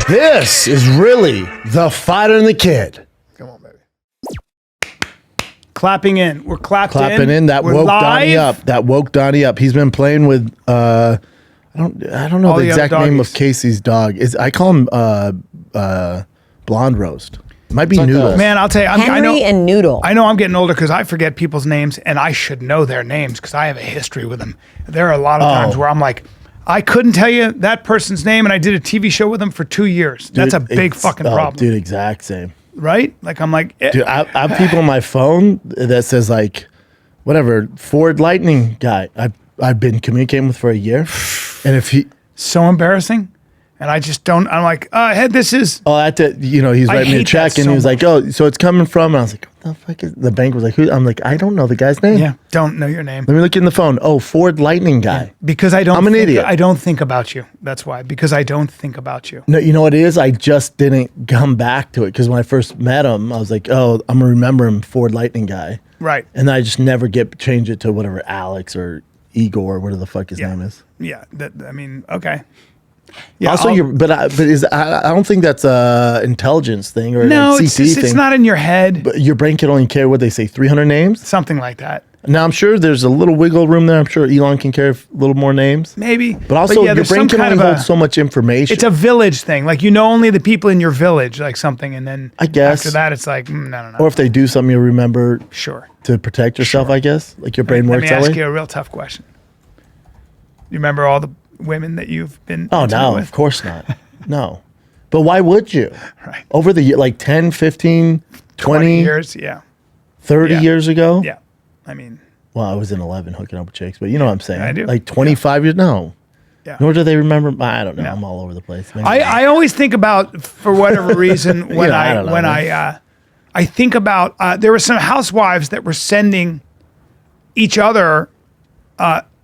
This is really the Fighter and the Kid. Come on, baby. Clapping in. We're Clapping in. That woke Donnie up. That woke Donnie up. He's been playing with I don't know the exact name of Casey's dog. I call him Blonde Roast. It might be Noodle. Man, I'll tell you. Henry and Noodle. I know I'm getting older because I forget people's names, and I should know their names because I have a history with them. There are a lot of times where I'm like, I couldn't tell you that person's name, and I did a TV show with them for 2 years. Dude, that's a big fucking problem. Dude, exact same. Right? Like, I'm like... Dude, I have people on my phone that says, like, whatever, Ford Lightning guy I've been communicating with for a year, and if he... So embarrassing. And I just don't... I'm like, Head, this is... Oh, he's writing me a check, and he was like, oh, so it's coming from... And I was like, what the fuck is... The bank was like, who? I'm like, I don't know the guy's name. Yeah, don't know your name. Let me look in the phone. Oh, Ford Lightning guy. Yeah, because I'm an idiot. I don't think about you. That's why. Because I don't think about you. No, you know what it is? I just didn't come back to it. Because when I first met him, I was like, oh, I'm going to remember him, Ford Lightning guy. Right. And then I just never change it to whatever Alex or Igor or whatever the fuck his name is. Yeah. Okay. Yeah, also, I don't think that's a intelligence thing or a CT thing. It's not in your head. But your brain can only carry what they say, 300 names, something like that. Now I'm sure there's a little wiggle room there. I'm sure Elon can carry a little more names, maybe. But also, your brain can only hold so much information. It's a village thing. Like, you know, only the people in your village, like something, and then I guess after that, it's like no. Or if they do something, you remember. Sure. To protect yourself, I guess. Like your brain works that way. Let me ask you a real tough question. You remember all the women that you've been no, with? Of course not. No. But why would you? Right. Over the year, like 10, 15, 20 years, yeah. 30 years ago? Yeah. I mean. Well, I was in 11 hooking up with chicks, but you know what I'm saying. I do. Like 25 years? No. Yeah. Nor do they remember. I don't know. No. I'm all over the place. I always think about, for whatever reason, when I think about, there were some housewives that were sending each other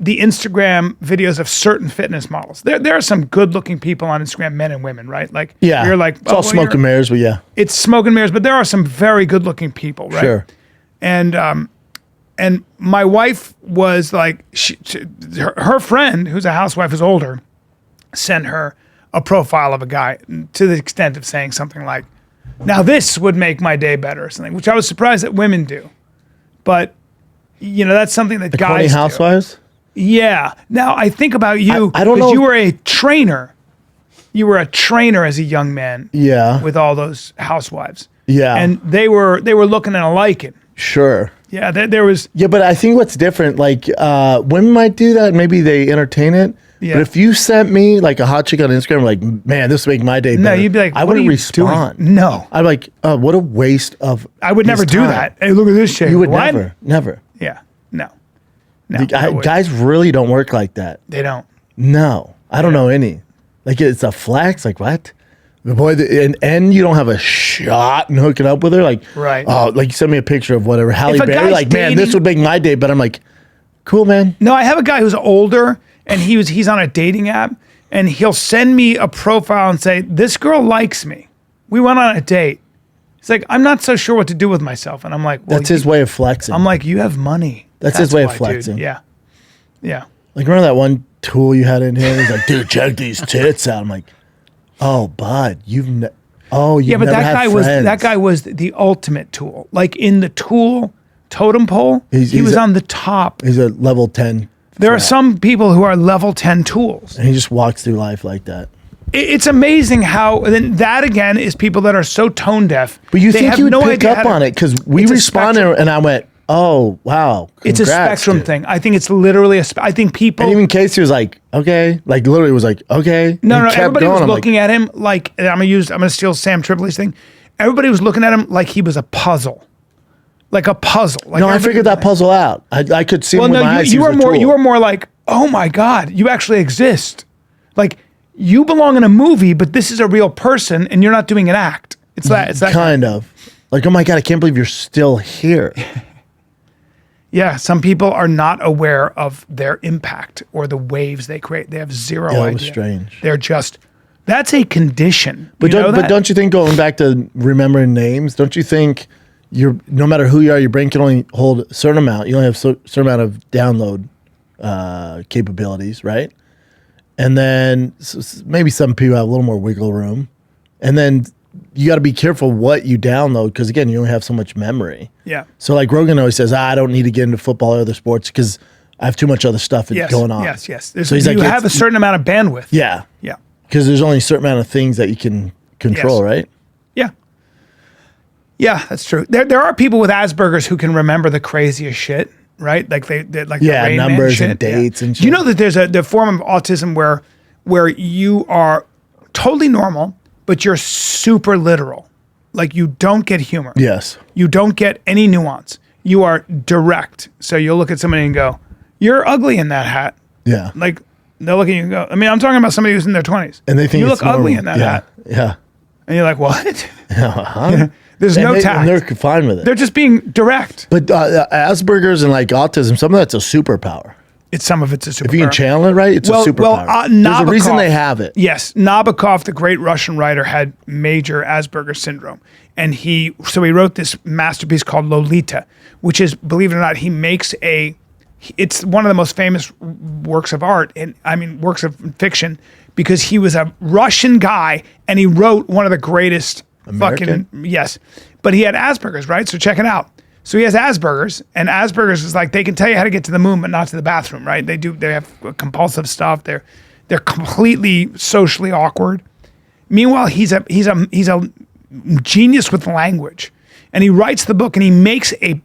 the Instagram videos of certain fitness models. There are some good-looking people on Instagram, men and women, right? Like, you're like, it's all smoke and mirrors, but yeah, it's smoke and mirrors. But there are some very good-looking people, right? Sure. And my wife was like, her friend, who's a housewife, who's older, sent her a profile of a guy to the extent of saying something like, "Now this would make my day better," or something, which I was surprised that women do, but you know, that's something that guys do. Housewives. Yeah. Now I think about you. I don't know. You were a trainer. You were a trainer as a young man. Yeah. With all those housewives. Yeah. And they were looking and liking. Sure. Yeah. There was. Yeah, but I think what's different, like women might do that. Maybe they entertain it. Yeah. But if you sent me like a hot chick on Instagram, like, man, this would make my day better. No, you'd be like, I wouldn't respond. Doing? No. I'm like, what a waste of. I would never do that. Hey, look at this chick. You would what? never. Yeah. No. Guys really don't work like that. They don't. No, I don't know any. Like, it's a flex. Like, what? The boy, and you don't have a shot and hooking up with her. Like, right. Oh, like you sent me a picture of whatever Halle Berry. Like, man, this would make my day. But I'm like, cool, man. No, I have a guy who's older, and he's on a dating app, and he'll send me a profile and say, "This girl likes me. We went on a date." He's like, "I'm not so sure what to do with myself," and I'm like, well, "That's his way of flexing." I'm like, "You have money." That's his way of flexing. Dude. Yeah. Like, remember that one tool you had in here? He's like, "Dude, check these tits out." I'm like, "Oh, bud, you've never but had that guy was the ultimate tool. Like, in the tool totem pole, he was on the top. He's a level 10. There are some people who are level 10 tools, and he just walks through life like that. It's amazing how. Then that again is people that are so tone deaf. But you think you would pick up on it because we responded, and I went, "Oh, wow, it's a spectrum thing." I think it's literally I think people. And even Casey was like, "Okay," like literally was like, "Okay." No, everybody was looking at him like, I'm gonna steal Sam Tripoli's thing. Everybody was looking at him like he was a puzzle, like a puzzle. Like, no, I figured that puzzle out. I could see. Well, him with my eyes. You were more like, "Oh my God, you actually exist." Like, you belong in a movie, but this is a real person, and you're not doing an act. It's that kind of like, "Oh my God, I can't believe you're still here." Yeah, some people are not aware of their impact or the waves they create. They have zero idea. It was strange. They're just, that's a condition. But don't you think, going back to remembering names, don't you think no matter who you are, your brain can only hold a certain amount. You only have a certain amount of download capabilities, right? And then maybe some people have a little more wiggle room. And then you got to be careful what you download because, again, you only have so much memory. Yeah. So, like Rogan always says, I don't need to get into football or other sports because I have too much other stuff going on. Yes. So he's you have a certain amount of bandwidth. Yeah. Yeah. Because there's only a certain amount of things that you can control, right? Yeah. Yeah, that's true. There are people with Asperger's who can remember the craziest shit, right? Like the Rain Man numbers shit. and dates and shit. You know that there's the form of autism where you are totally normal, but you're super literal. Like you don't get humor. Yes. You don't get any nuance. You are direct. So you'll look at somebody and go, "You're ugly in that hat." Yeah. Like they'll look at you and go, I mean, I'm talking about somebody who's in their 20s. And they think you it's look ugly in normal. that hat. Yeah. And you're like, what? Uh-huh. There's no tact. And they're fine with it. They're just being direct. But Asperger's and like autism, some of that's a superpower. Some of it's a superpower. If you can channel it right, it's a superpower. There's a reason they have it. Yes, Nabokov, the great Russian writer, had major Asperger's syndrome, and he wrote this masterpiece called Lolita, which is, believe it or not, it's one of the most famous works of art, and I mean works of fiction, because he was a Russian guy and he wrote one of the greatest American? yes, but he had Asperger's, right? So check it out. So he has Asperger's, and Asperger's is like they can tell you how to get to the moon, but not to the bathroom, right? They have compulsive stuff. They're completely socially awkward. Meanwhile, he's a genius with language, and he writes the book, and he makes a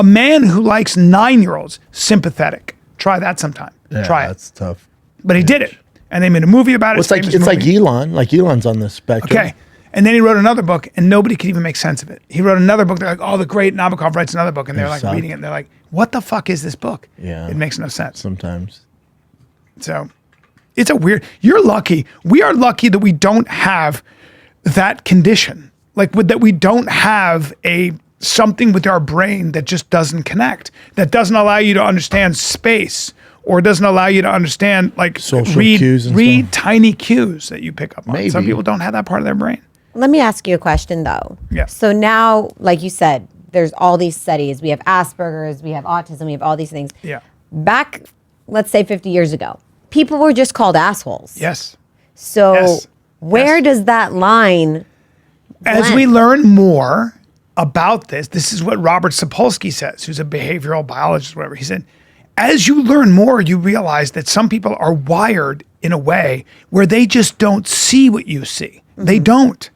man who likes 9-year-olds sympathetic. Try that sometime. Yeah, Try it. That's tough. But he did it, and they made a movie about it. Well, it's like Elon. Like Elon's on the spectrum. Okay. And then he wrote another book, and nobody could even make sense of it. He wrote another book. They're like, oh, the great Nabokov writes another book. And they're like reading it, and they're like, what the fuck is this book? Yeah. It makes no sense. Sometimes. So it's you're lucky. We are lucky that we don't have that condition. Like that we don't have something with our brain that just doesn't connect, that doesn't allow you to understand space, or doesn't allow you to understand like social cues and read stuff. Tiny cues that you pick up on. Maybe. Some people don't have that part of their brain. Let me ask you a question, though. Yeah. So now, like you said, there's all these studies. We have Asperger's, we have autism, we have all these things. Yeah. Back, let's say 50 years ago, people were just called assholes. Yes. So Yes. where Yes. does that line As blend? we learn more about this is what Robert Sapolsky says, who's a behavioral biologist, whatever. He said, as you learn more, you realize that some people are wired in a way where they just don't see what you see. Mm-hmm. They don't.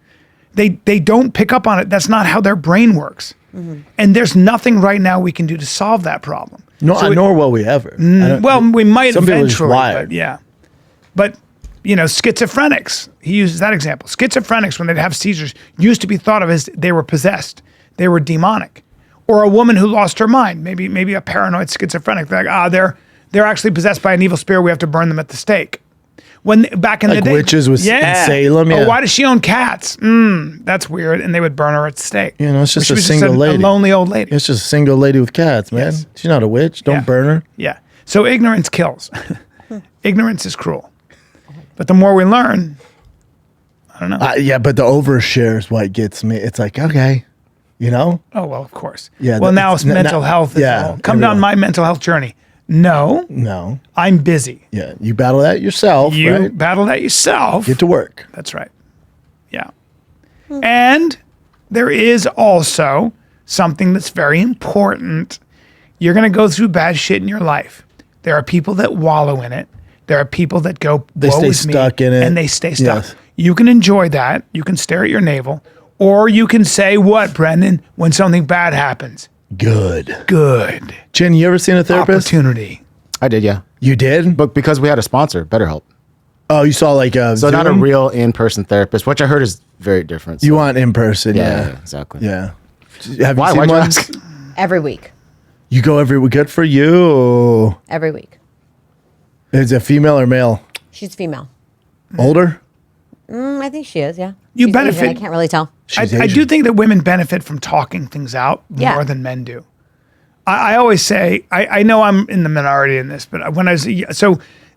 They don't pick up on it. That's not how their brain works. Mm-hmm. And there's nothing right now we can do to solve that problem. No, nor will we ever. Well, we might some people are just eventually, wired. but yeah. But, schizophrenics, he uses that example. Schizophrenics, when they'd have seizures, used to be thought of as they were possessed. They were demonic. Or a woman who lost her mind, maybe a paranoid schizophrenic. They're like, they're actually possessed by an evil spirit. We have to burn them at the stake. When back in the Like day, witches in Salem. Yeah. Oh, why does she own cats? That's weird. And they would burn her at the stake. It's just She a was single lady. a lonely old lady. It's just a single lady with cats, man. Yes. She's not a witch. Don't Yeah. burn her. Yeah. So ignorance kills. Ignorance is cruel. But the more we learn, I don't know. Yeah, but the overshare is what gets me. It's like, okay, Oh, well, of course. Yeah, Well, now it's mental health. Come down my mental health journey. No, I'm busy. Yeah, you battle that yourself, You right? battle that yourself. Get to work. That's right. Yeah. And there is also something that's very important. You're going to go through bad shit in your life. There are people that wallow in it. There are people that go, They woe stay is me, stuck in it. and they stay stuck. Yes. You can enjoy that. You can stare at your navel. Or you can say, what, Brendan, when something bad happens? Good. Good. Jen, you ever seen a therapist? Opportunity. I did, yeah. You did? But because we had a sponsor, BetterHelp. Oh, you saw like a So not a Zoom? real in-person therapist, which I heard is very different. So. You want in person, Yeah, yeah. exactly. Yeah. Have Why? you Why'd seen you one? ask? Every week. You go every week. Good for you. Every week. Is it female or male? She's female. Older? I think she is, yeah. You She's benefit- Asian, I can't really tell. I She's Asian. do think that women benefit from talking things out Yeah. more than men do. I always say, I know I'm in the minority in this, but when I was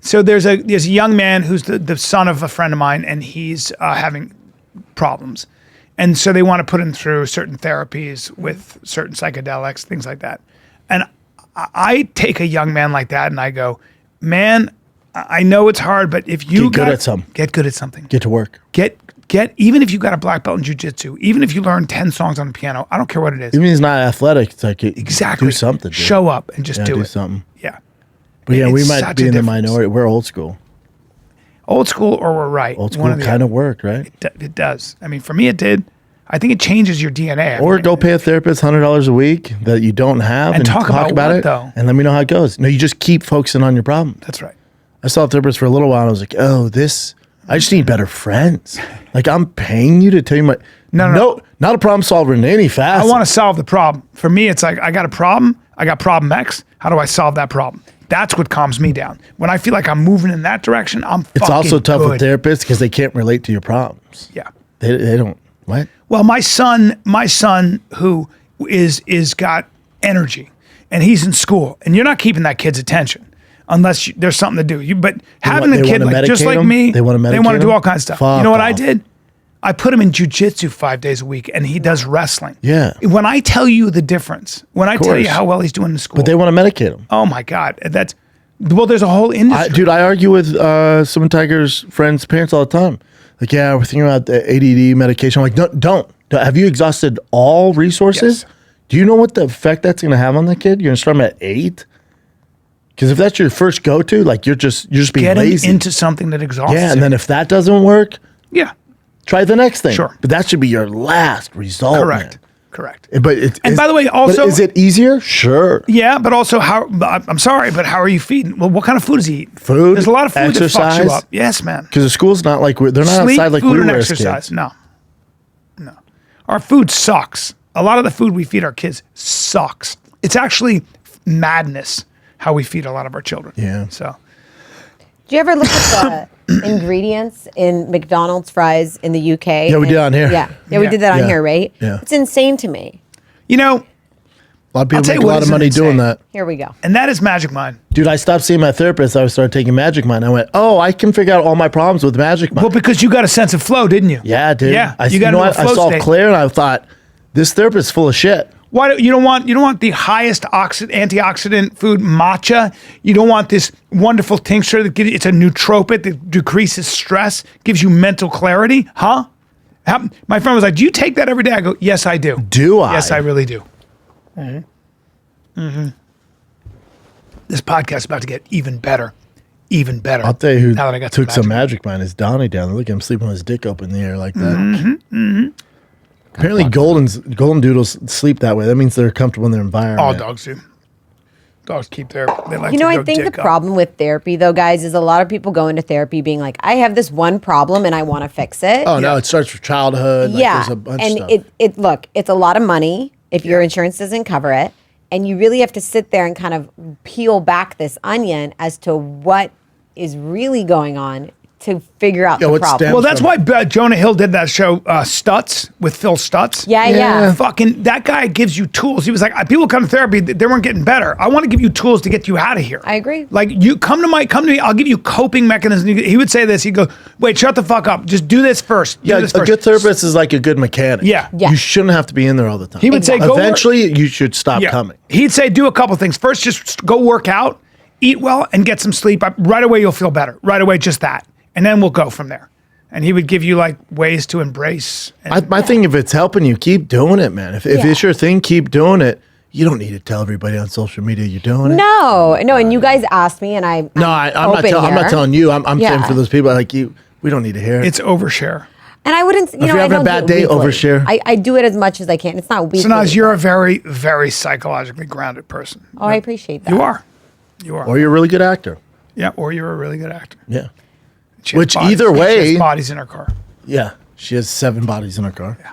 so there's a young man who's the son of a friend of mine, and he's having problems, and so they want to put him through certain therapies with certain psychedelics, things like that. And I take a young man like that, and I go, man, I know it's hard, but if you Get good at something. get good at something. Get to work. even if you got a black belt in jiu-jitsu, even if you learn 10 songs on the piano, I don't care what it is. Even if he's not athletic, it's like Exactly. do something. Dude. Show up and just do it. something. Yeah. But yeah, we It's might such be a in the difference. minority. We're old school. Old school or we're right. Old One school or the kind other. of worked, right? It does. I mean, for me, it did. I think it changes your DNA. Or go pay a therapist $100 a week that you don't have And talk about what, it though? and let me know how it goes. No, you just keep focusing on your problem. That's right. I saw a therapist for a little while and I was like, oh, I just need better friends. Like I'm paying you to tell you No. not a problem solver in any facet. I want to solve the problem. For me, it's like I got a problem. I got problem X. How do I solve that problem? That's what calms me down. When I feel like I'm moving in that direction, It's also tough good. with therapists because they can't relate to your problems. Yeah. They don't. What? Well, my son who is got energy, and he's in school, and you're not keeping that kid's attention unless there's something to do. But having they the kid wanna like just medicate like him? me, They wanna to medicate do him? all kinds of stuff. Fuck You know what I off. did? I put him in jujitsu 5 days a week, and he does wrestling. Yeah. When I tell you the difference, when I tell you course. how well he's doing in school, But they want to medicate them. oh my God, there's a whole industry. Dude, I argue with some of Tiger's friends' parents all the time. Like, yeah, we're thinking about the ADD medication. I'm like, don't. Have you exhausted all resources? Yes. Do you know what the effect that's going to have on the kid? You're going to start them at 8? Because if that's your first go-to, like you're just being Get him lazy. into something that exhausts Yeah, him. and then if that doesn't work, Yeah, try the next thing. Sure. But that should be your last result. correct. But it's And by the way, also- is it easier? Sure. Yeah, but also I'm sorry, but how are you feeding? Well, what kind of food is he eating? Food, There's a lot of food that fucks exercise. you up. Yes, man. Because the school's not like they're not Sleep, outside like food, we and were as exercise. kids. No. Our food sucks. A lot of the food we feed our kids sucks. It's actually madness how we feed a lot of our children. Yeah. So Do you ever look at the ingredients in McDonald's fries in the UK? Yeah, we did on here. Yeah, we Yeah. did that on Yeah. here, right? Yeah. It's insane to me. you know, A lot of people tell make you a what lot of isn't money doing insane. that. Here we go. and that is Magic Mind. Dude, I stopped seeing my therapist. I started taking Magic Mind. I went, oh, I can figure out all my problems with Magic Mind. Well, because you got a sense of flow, didn't you? Yeah, dude. Yeah, You got know into what? a I flow saw state. Claire and I thought, this therapist is full of shit. Why you don't want the highest antioxidant food, matcha? You don't want this wonderful tincture that gives it's a nootropic that decreases stress, gives you mental clarity, huh? My friend was like, "Do you take that every day?" I go, "Yes, I do." Do I? Yes, I really do. This podcast is about to get even better, even better. I'll tell you who now that I got took some Magic. Magic Mind is Donnie down there. Look at him sleeping with his dick open in the air like that. Mm-hmm, Apparently, golden doodles sleep that way. That means they're comfortable in their environment. All dogs do. Dogs keep they like You know, to I go think the dick up. problem with therapy, though, guys, is a lot of people go into therapy being like, I have this one problem and I want to fix it. Oh, no, it starts with childhood. Like, yeah. There's a bunch And of stuff. look, it's a lot of money if your insurance doesn't cover it. And you really have to sit there and kind of peel back this onion as to what is really going on to figure out the what problem. stems- Well, that's why Jonah Hill did that show, Stutz, with Phil Stutz. Yeah. Fucking, that guy gives you tools. He was like, people come to therapy, they weren't getting better. I want to give you tools to get you out of here. I agree. Like, you come to me, I'll give you coping mechanisms. He would say this, he'd go, wait, shut the fuck up. Just do this first. Do Yeah, this a first. good therapist is like a good mechanic. Yeah. Yeah. You shouldn't have to be in there all the time. He would say, go work- eventually, you should stop Yeah. coming. He'd say, do a couple things. First, just go work out, eat well, and get some sleep. Right away, you'll feel better. Right away, just that. And then we'll go from there. And he would give you like ways to embrace. And My thing, if it's helping you, keep doing it, man. If Yeah. it's your thing, keep doing it. You don't need to tell everybody on social media you're doing it. No, and you guys asked me, and I'm I'm not open I'm not here. telling you. I'm Yeah. saying for those people like you, we don't need to hear it. it's overshare. And I wouldn't, you're having I a don't bad do it day, weekly. overshare. I do it as much as I can. It's not weekly. So Naz, you're a very, very psychologically grounded person. Oh, I appreciate that. You are. You are. Or you're a really good actor. Yeah, or you're a really good actor. Yeah. She has Which bodies- either she way- has bodies in her car. Yeah. She has 7 bodies in her car. Yeah.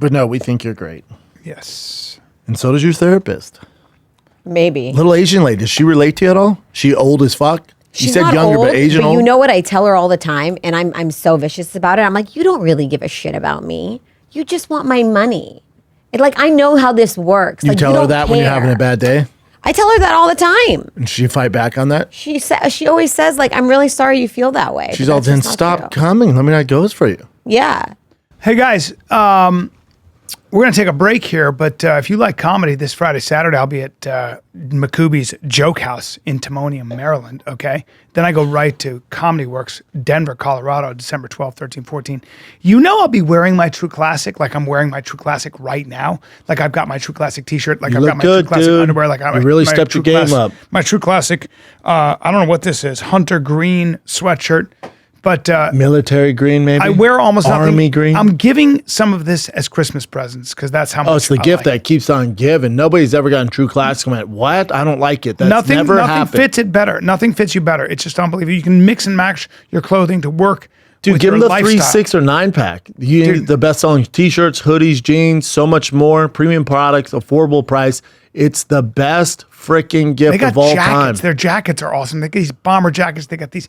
But no, we think you're great. Yes. And so does your therapist. Maybe. Little Asian lady, does she relate to you at all? She old as fuck? You She's said not younger, old, but Asian but old? you know what I tell her all the time, and I'm so vicious about it. I'm like, you don't really give a shit about me. You just want my money. I know how this works. You Like, tell her don't that when you're care. having a bad day? I tell her that all the time. And she fight back on that? She always says like, I'm really sorry you feel that way. She's but all, that's then just not stop true." coming. Let me know how it goes for you. Yeah. Hey guys, We're going to take a break here, but if you like comedy, this Friday, Saturday, I'll be at McCuby's Joke House in Timonium, Maryland, okay? Then I go right to Comedy Works, Denver, Colorado, December 12th, 13th, 14th. You know I'll be wearing my True Classic, like I'm wearing my True Classic right now. Like I've got my True Classic t-shirt, like I've got my good, True Classic dude. underwear. Like You really stepped your game up. My True Classic, I don't know what this is, Hunter Green sweatshirt. But military green, maybe. I wear almost army nothing. green. I'm giving some of this as Christmas presents because that's how much. Oh, it's the I gift like. that keeps on giving. Nobody's ever gotten True Classic and went, what? I don't like it. That's never Nothing happened. fits it better. Nothing fits you better. It's just unbelievable. You can mix and match your clothing to work. Dude, with give your them the lifestyle. 3, 6, or 9-pack. You Dude. the best-selling T-shirts, hoodies, jeans, so much more. Premium products, affordable price. It's the best freaking gift They got of all jackets. time. Their jackets are awesome. They got these bomber jackets. They got these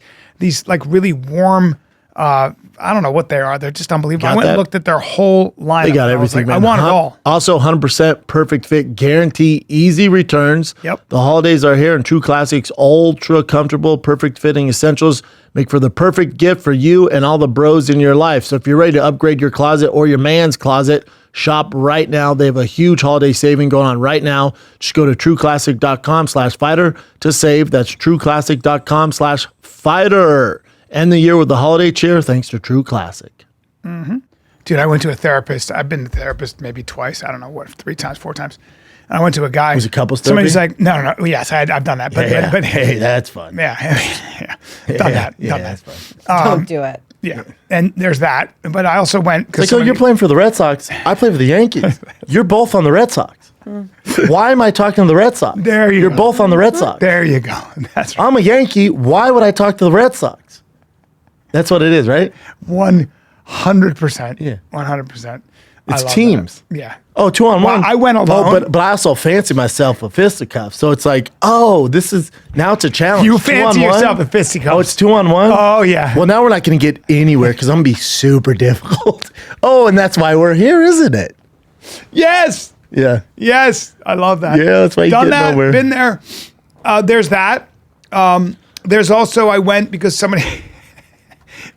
like really warm. I don't know what they are. They're just unbelievable. Got I went that? and looked at their whole lineup. They got and I was everything, like, man. I want it all. Also, 100% perfect fit guarantee, easy returns. Yep. The holidays are here, and True Classics ultra comfortable, perfect fitting essentials make for the perfect gift for you and all the bros in your life. So if you're ready to upgrade your closet or your man's closet, shop right now. They have a huge holiday saving going on right now. Just go to trueclassic.com/fighter to save. That's trueclassic.com/fighter. End the year with the holiday cheer thanks to True Classic. Dude, I went to a therapist. I've been to a therapist maybe twice. I don't know what, 3 times, 4 times. And I went to a guy. Was it couples Somebody's therapy? like, no. Yes, I've done that. But, Yeah. but hey, that's fun. yeah, done that. Yeah, Done that's that. fun. Don't do it. Yeah. And there's that. But I also went. It's like, oh, you're playing for the Red Sox. I play for the Yankees. You're both on the Red Sox. Why am I talking to the Red Sox? There you You're go. both on the Red Sox. There you go. That's right. I'm a Yankee. Why would I talk to the Red Sox? That's what it is, right? 100%. Yeah. 100%. It's I love teams. that. Yeah. Oh, 2-on-1. Well, I went alone. Oh, but I also fancy myself a fisticuff. So it's like, oh, now it's a challenge. You fancy 2-on-1? yourself a fisticuff. Oh, it's 2-on-1? Oh, yeah. Well, now we're not going to get anywhere because I'm going to be super difficult. Oh, and that's why we're here, isn't it? Yes. Yeah. Yes. I love that. Yeah, that's why you Done get that. nowhere. Been there. There's that. There's also, I went because somebody,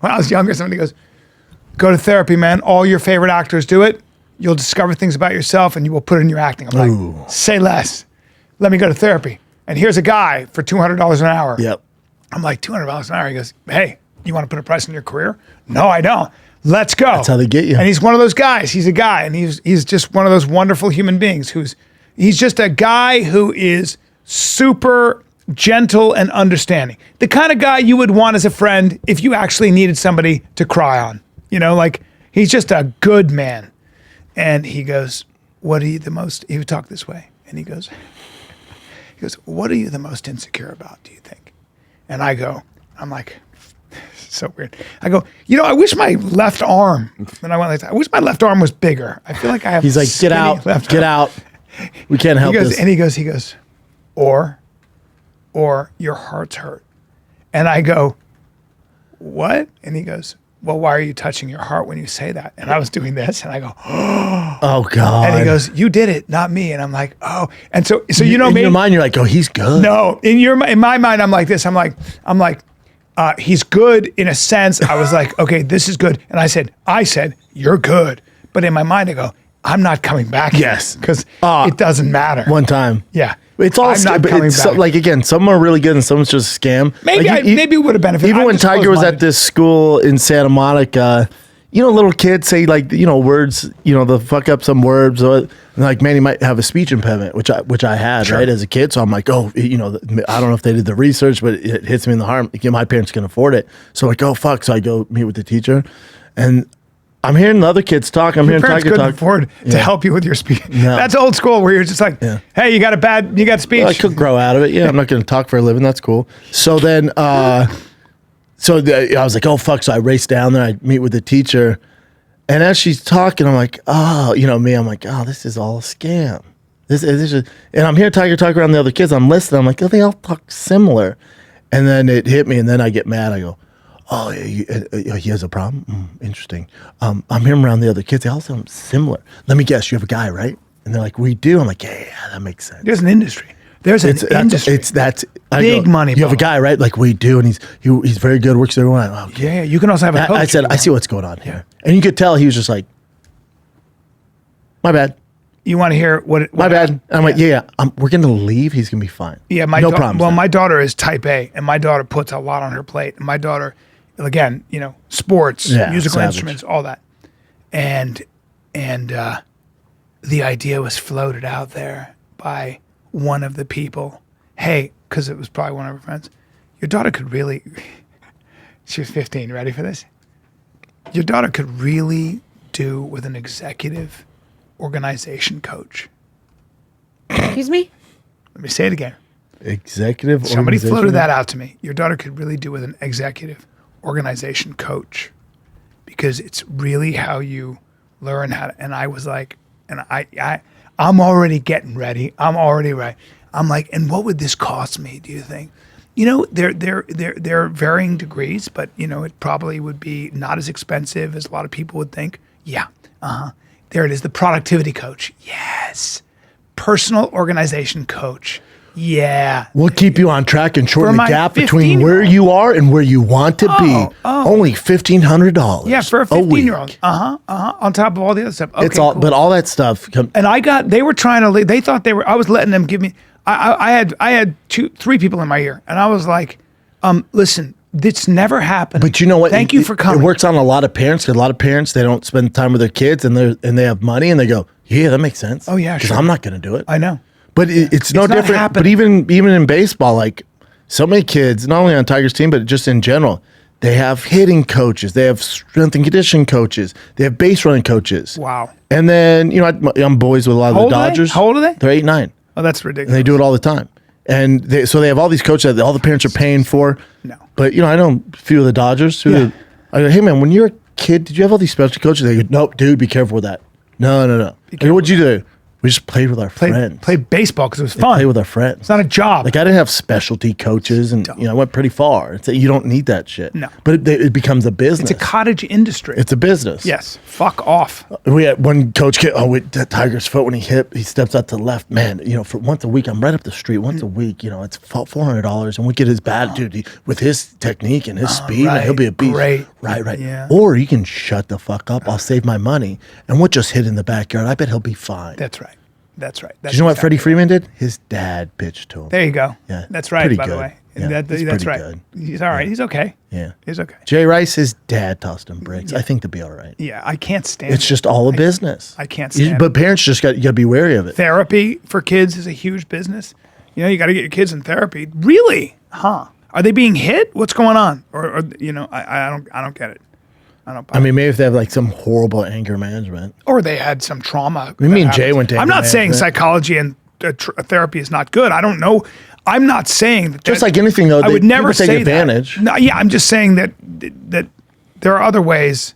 when I was younger, somebody goes, go to therapy, man. All your favorite actors do it. You'll discover things about yourself and you will put it in your acting. I'm like, say less. Let me go to therapy. And here's a guy for $200 an hour. Yep. I'm like, $200 an hour. He goes, hey, you want to put a price on your career? No, I don't. Let's go. That's how they get you. And he's one of those guys. He's a guy, and he's just one of those wonderful human beings he's just a guy who is super gentle and understanding. The kind of guy you would want as a friend if you actually needed somebody to cry on. You know, like he's just a good man. And he goes, what are you the most, he would talk this way. And he goes, what are you the most insecure about, do you think? And I'm like, so weird. I go, I wish my left arm, and I went like that, I wish my left arm was bigger. I feel like I have He's like, get skinny out, left get arm. out. We can't help this. And he goes, or your heart's hurt. And I go, what? And he goes, well, why are you touching your heart when you say that? And I was doing this, and I go, Oh, God. and he goes, you did it, not me. And I'm like, oh. And so in your mind, you're like, oh, he's good. no, in my mind, I'm like this. I'm like, he's good in a sense. I was like, okay, this is good. And I said, you're good. But in my mind, I go, I'm not coming back. Yes. Because it doesn't matter. One time. Yeah. It's all I'm not but coming it's back. like, again, some are really good and some's just a scam. Maybe Like, maybe it would have benefited. Even I'm when just Tiger was at closed-minded. this school in Santa Monica, little kids say words, they'll fuck up some words. Or, like, man, he might have a speech impediment, which I had, right, as a kid. So I'm like, oh, I don't know if they did the research, but it hits me in the heart. My parents can afford it. So I'm like, oh, fuck. So I go meet with the teacher. And I'm hearing the other kids talk. I'm hearing parents Tiger couldn't talk. afford to help you with your speech. No. That's old school where you're just like, hey, you got speech. Well, I could grow out of it. Yeah, I'm not going to talk for a living. That's cool. So then, I was like, oh, fuck. So I race down there. I meet with the teacher. And as she's talking, I'm like, oh, I'm like, oh, this is all a scam. This is, and I'm hearing Tiger talk around the other kids. I'm listening. I'm like, oh, they all talk similar. And then it hit me, and then I get mad. I go, oh, yeah, he has a problem? Interesting. I'm hearing around the other kids. They all sound similar. Let me guess, you have a guy, right? And they're like, we do. I'm like, yeah, that makes sense. There's an industry. There's an industry. Big money. You have a guy, right? Like, we do. And he's very good, works everyone. Okay. Yeah, you can also have a coach. I said, I see what's going on here. And you could tell he was just like, My bad. You want to hear what My bad. I'm like, we're going to leave. He's going to be fine. Yeah, no problem. Well, my daughter is type A, and my daughter puts a lot on her plate. And my daughter, again, sports, musical instruments, all that. And the idea was floated out there by one of the people. Hey, because it was probably one of her friends. Your daughter could really, she was 15, ready for this? Your daughter could really do with an executive organization coach. Excuse me? Let me say it again. Executive Somebody floated that out to me. Your daughter could really do with an executive organization coach because it's really how you learn how to, and I was like, and I'm already getting ready. I'm already ready. I'm like, and what would this cost me, do you think? They're varying degrees, but it probably would be not as expensive as a lot of people would think. Yeah. There it is, the productivity coach. Yes. Personal organization coach. Yeah. We'll keep you on track and shorten the gap between where you are and where you want to be. Only $1,500. Yeah, for a 15-year-old. On top of all the other stuff. Okay, it's all, cool. But all that stuff. And they were trying to. They thought I was letting them give me. I had 3 people in my ear, and I was like, listen. This never happened. But you know what? Thank you for coming. It works on a lot of parents because a lot of parents, they don't spend time with their kids and they have money and they go, yeah, that makes sense. Oh yeah, because I'm not going to do it. I know. But it's no different. Happening. But even in baseball, like so many kids, not only on Tigers team, but just in general, they have hitting coaches, they have strength and conditioning coaches, they have base running coaches. Wow. And then I'm boys with a lot of the Dodgers. How old are they? They're 8, 9. Oh, that's ridiculous. And they do it all the time. And so they have all these coaches that all the parents are paying for. No. But, I know a few of the Dodgers. I go, hey, man, when you're a kid, did you have all these special coaches? They go, nope, dude, be careful with that. No. I go, what'd you do? We just played with our friends. Played baseball because it was fun. Play with our friends. It's not a job. Like I didn't have specialty coaches, and I went pretty far. You don't need that shit. No, but it becomes a business. It's a cottage industry. It's a business. Yes. Fuck off. We had one coach. The Tiger's foot when he steps out to the left. Man, for once a week, I'm right up the street. Once a week, it's $400, and we get his bad dude with his technique and his speed. Right. And he'll be a beast. Great. Right. Yeah. Or you can shut the fuck up. I'll save my money, and we'll just hit in the backyard. I bet he'll be fine. That's right. Did you know what Freddie Freeman did? His dad pitched to him. There you go. Yeah, that's right. By the way, that's right. Good. He's all right. He's okay. Yeah, he's okay. Jay Rice, his dad tossed him bricks. I think they'll be all right. Yeah, I can't stand. It's just all a business. I can't stand. But parents just you got to be wary of it. Therapy for kids is a huge business. You got to get your kids in therapy. Really? Huh? Are they being hit? What's going on? Or I don't get it. I mean, maybe if they have some horrible anger management, or they had some trauma. Me and Jay went to. I'm not saying psychology and therapy is not good. I don't know. I'm not saying that. Just like anything, though, I would never take say advantage. That. No, yeah, I'm just saying that there are other ways.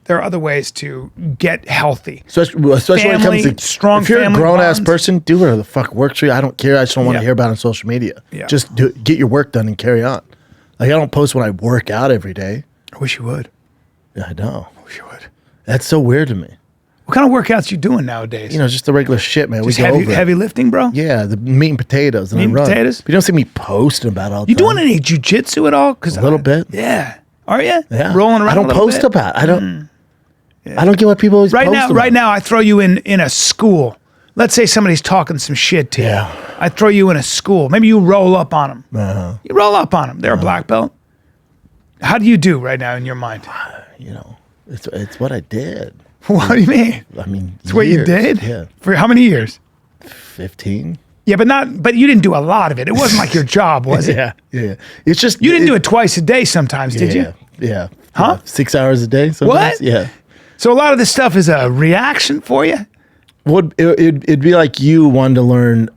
There are other ways to get healthy. Especially when it comes to strong. If you're a grown ass person, do whatever the fuck works for you. I don't care. I just don't want to hear about it on social media. Yeah. Just get your work done and carry on. Like I don't post when I work out every day. I wish you would. Yeah, I know. I wish you would. That's so weird to me. What kind of workouts you doing nowadays? Just the regular shit, man. Just we go heavy lifting, bro? Yeah, the meat and potatoes. And potatoes? But you don't see me posting about all the time. You doing time. any jiu-jitsu at all? A little bit. Yeah. Are you? Yeah. Rolling around I don't post about it. I don't. Yeah. I don't get what people always post about. Right now, I throw you in a school. Let's say somebody's talking some shit to you. Yeah. I throw you in a school. Maybe you roll up on them. Uh-huh. You roll up on them. They're a black belt. How do you do right now in your mind? It's what I did. What do you mean? I mean, it's what you did? Yeah. For how many years? 15. Yeah, but you didn't do a lot of it. It wasn't like your job, was it? Yeah. It's just you didn't do it twice a day sometimes, did you? Yeah. Huh? 6 hours a day sometimes. What? Yeah. So a lot of this stuff is a reaction for you? Well, it'd be like you wanting to learn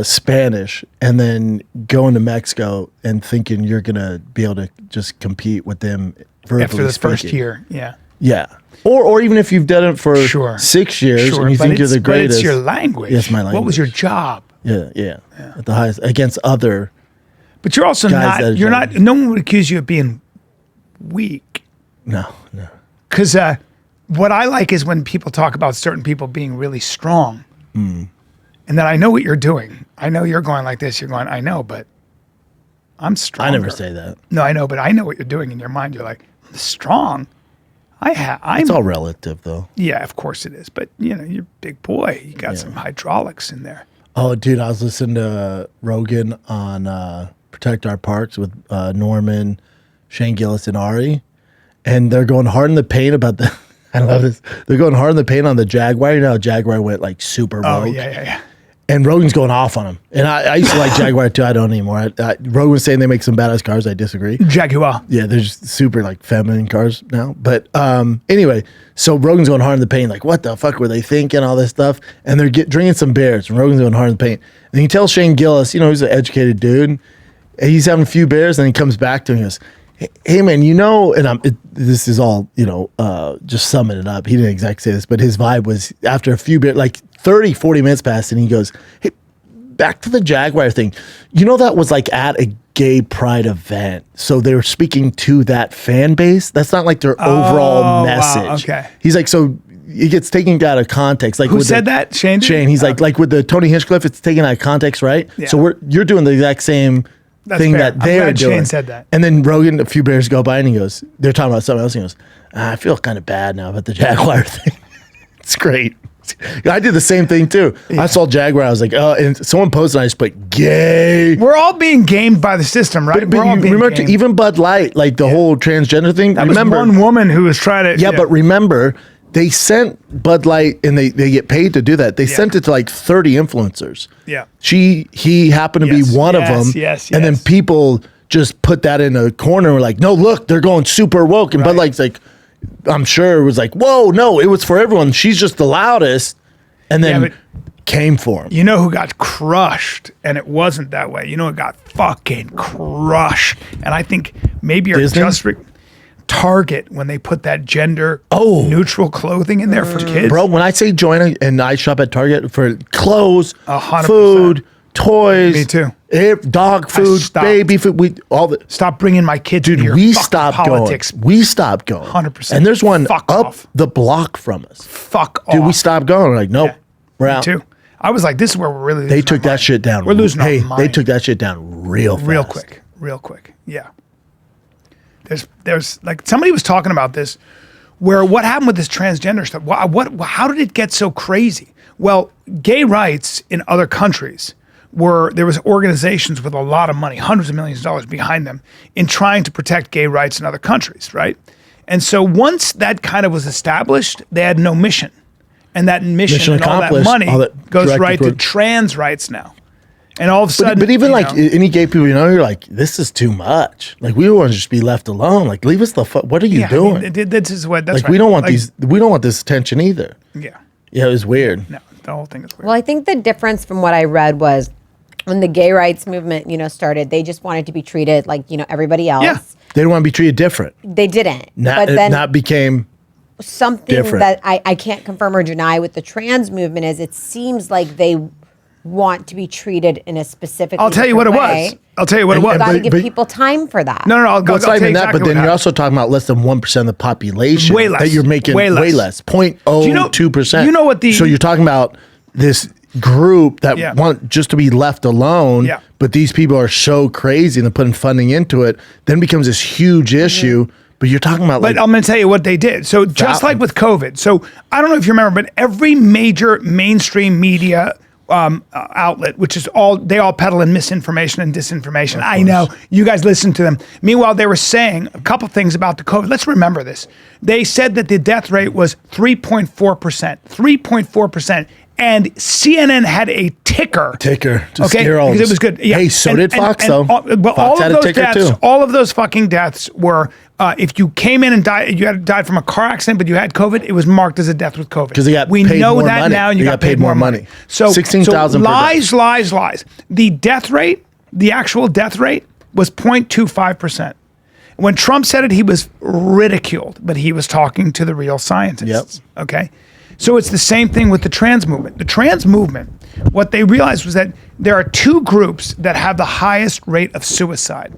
Spanish and then going to Mexico and thinking you're going to be able to just compete with them verbally after the speaking. first year. Yeah. Yeah. Or even if you've done it for 6 years and you think you're the greatest. But it's your language. Yes, my language. What was your job? Yeah. At the highest, against other. But you're also not, no one would accuse you of being weak. No. Because what I like is when people talk about certain people being really strong. And then I know what you're doing. I know you're going like this. You're going, I know, but I'm strong. I never say that. No, I know, but I know what you're doing in your mind. You're like, strong? It's all relative, though. Yeah, of course it is. But, you're a big boy. You got some hydraulics in there. Oh, dude, I was listening to Rogan on Protect Our Parks with Norman, Shane Gillis, and Ari. And they're going hard in the paint about the... I love this. They're going hard in the paint on the Jaguar. You know how Jaguar went like super woke? Oh, yeah. And Rogan's going off on him. And I used to like Jaguar too. I don't anymore. Rogan was saying they make some badass cars. I disagree. Jaguar. Yeah, they're just super like feminine cars now. But anyway, so Rogan's going hard in the paint. Like, what the fuck were they thinking? All this stuff. And they're drinking some beers. And Rogan's going hard in the paint. And you tell Shane Gillis, he's an educated dude. And he's having a few beers. And he comes back to him and goes, hey man, and this is all, just summing it up. He didn't exactly say this, but his vibe was after a few beers, like 30, 40 minutes passed, and he goes, hey, back to the Jaguar thing. That was like at a gay pride event. So they were speaking to that fan base. That's not like their overall message. Wow, okay. He's like, so it gets taken out of context. Like who said that? Shane? Shane. He's like with the Tony Hinchcliffe, it's taken out of context, right? Yeah. So you're doing the exact same thing fair. that they're doing. Shane said that. And then Rogan, a few beers go by, and he goes, they're talking about something else. And he goes, I feel kind of bad now about the Jaguar thing. It's great. I did the same thing too. Yeah. I saw Jaguar. I was like, oh, and someone posted, and I just put gay. We're all being gamed by the system, right? But remember, even Bud Light, like the whole transgender thing. That was one woman who was trying to. Yeah, but remember, they sent Bud Light, and they get paid to do that. They sent it to like 30 influencers. Yeah. He happened to be one of them. Yes. And then people just put that in a corner and were like, no, look, they're going super woke. And Bud Light's like, I'm sure it was like, whoa, no, it was for everyone. She's just the loudest. And then came for him. You know who got crushed? And it wasn't that way. You know who got fucking crushed? And I think maybe you're just... Target, when they put that gender neutral clothing in there for kids. Bro, when I say join, and I shop at Target for clothes, 100%. Food, toys. Me too. Dog food, baby food, Stop bringing my kids into your fucking politics. We stopped going. 100%. And there's one up the block from us. Fuck off. Dude, we stopped going. We're like, nope, we're out. Me too. I was like, this is where we're really losing They took that shit down. We're losing our mind. They took that shit down real fast. Real quick. Yeah. There's like somebody was talking about this, where what happened with this transgender stuff? How did it get so crazy? Well, gay rights in other countries there was organizations with a lot of money, hundreds of millions of dollars behind them in trying to protect gay rights in other countries, right? And so once that kind of was established, they had no mission, and that mission and all that money goes right to trans rights now. And all of a sudden, but even any gay people, you're like, this is too much. Like, we want to just be left alone. Like, leave us the fuck. What are you doing? This is what. That's like, we don't want we don't want this attention either. Yeah. Yeah, it was weird. No, the whole thing is weird. Well, I think the difference from what I read was when the gay rights movement, started, they just wanted to be treated like everybody else. Yeah. They didn't want to be treated different. They didn't. But then that became something different. that I can't confirm or deny with the trans movement is it seems like they want to be treated in a specific way. I'll tell you what it was. You got to give people time for that. No, I'll it's not even that, but then you're also talking about less than 1% of the population. Way less. That you're making way less. 0.02%. You know what So you're talking about this group that want just to be left alone, but these people are so crazy and they're putting funding into it, then becomes this huge issue. But you're talking about But I'm going to tell you what they did. So just like with COVID. So I don't know if you remember, but every major mainstream media outlet, which is they all peddle in misinformation and disinformation. I know you guys listen to them. Meanwhile, they were saying a couple things about the COVID. Let's remember this. They said that the death rate was 3.4%, 3.4%. And CNN had a ticker to scare all because it was good. Yeah. Hey, so did Fox though. But Fox had a ticker too. All of those fucking deaths were if you came in and died, you had died from a car accident, but you had COVID, it was marked as a death with COVID. Because they got we paid know more that money. now, and you got paid more money. So 16,000. Lies. The death rate, the actual death rate, was 0.25%. When Trump said it, he was ridiculed, but he was talking to the real scientists. Yep. Okay. So it's the same thing with the trans movement. The trans movement, what they realized was that there are two groups that have the highest rate of suicide.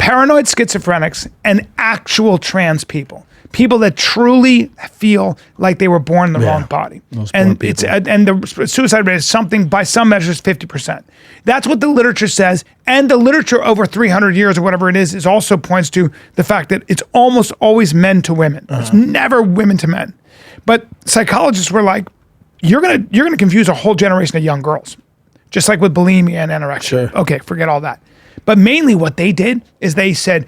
paranoid schizophrenics and actual trans people. People that truly feel like they were born in the wrong body. And the suicide rate is something, by some measures, 50%. That's what the literature says. And the literature over 300 years or whatever it is also points to the fact that it's almost always men to women. It's never women to men. But psychologists were like, you're gonna confuse a whole generation of young girls. Just like with bulimia and anorexia. Sure. Okay, forget all that. But mainly what they did is they said,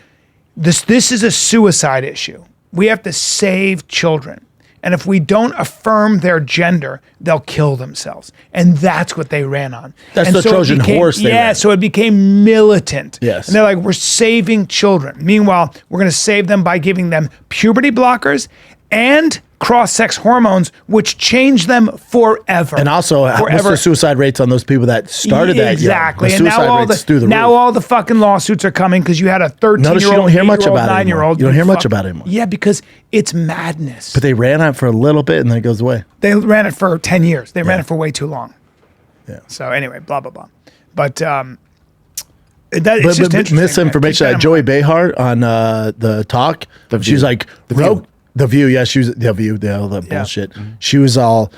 this is a suicide issue. We have to save children. And if we don't affirm their gender, they'll kill themselves. And that's what they ran on. That's and the Trojan horse they ran. so it became militant. Yes. And they're like, we're saving children. Meanwhile, we're going to save them by giving them puberty blockers and cross-sex hormones, which change them forever. And also, what's the suicide rates on those people that started that? Exactly. And now all the fucking lawsuits are coming because you had a 13-year-old, Notice you don't hear much about it 9-year-old. You don't hear much about it anymore. Yeah, because it's madness. But they ran it for a little bit and then it goes away. They ran it for 10 years. They ran it for way too long. Yeah. So anyway, blah, blah, blah. But it's just interesting. Misinformation. Joy Behar on the talk, she was like, The View, yeah, she was The View, all that bullshit. Mm-hmm. She was all,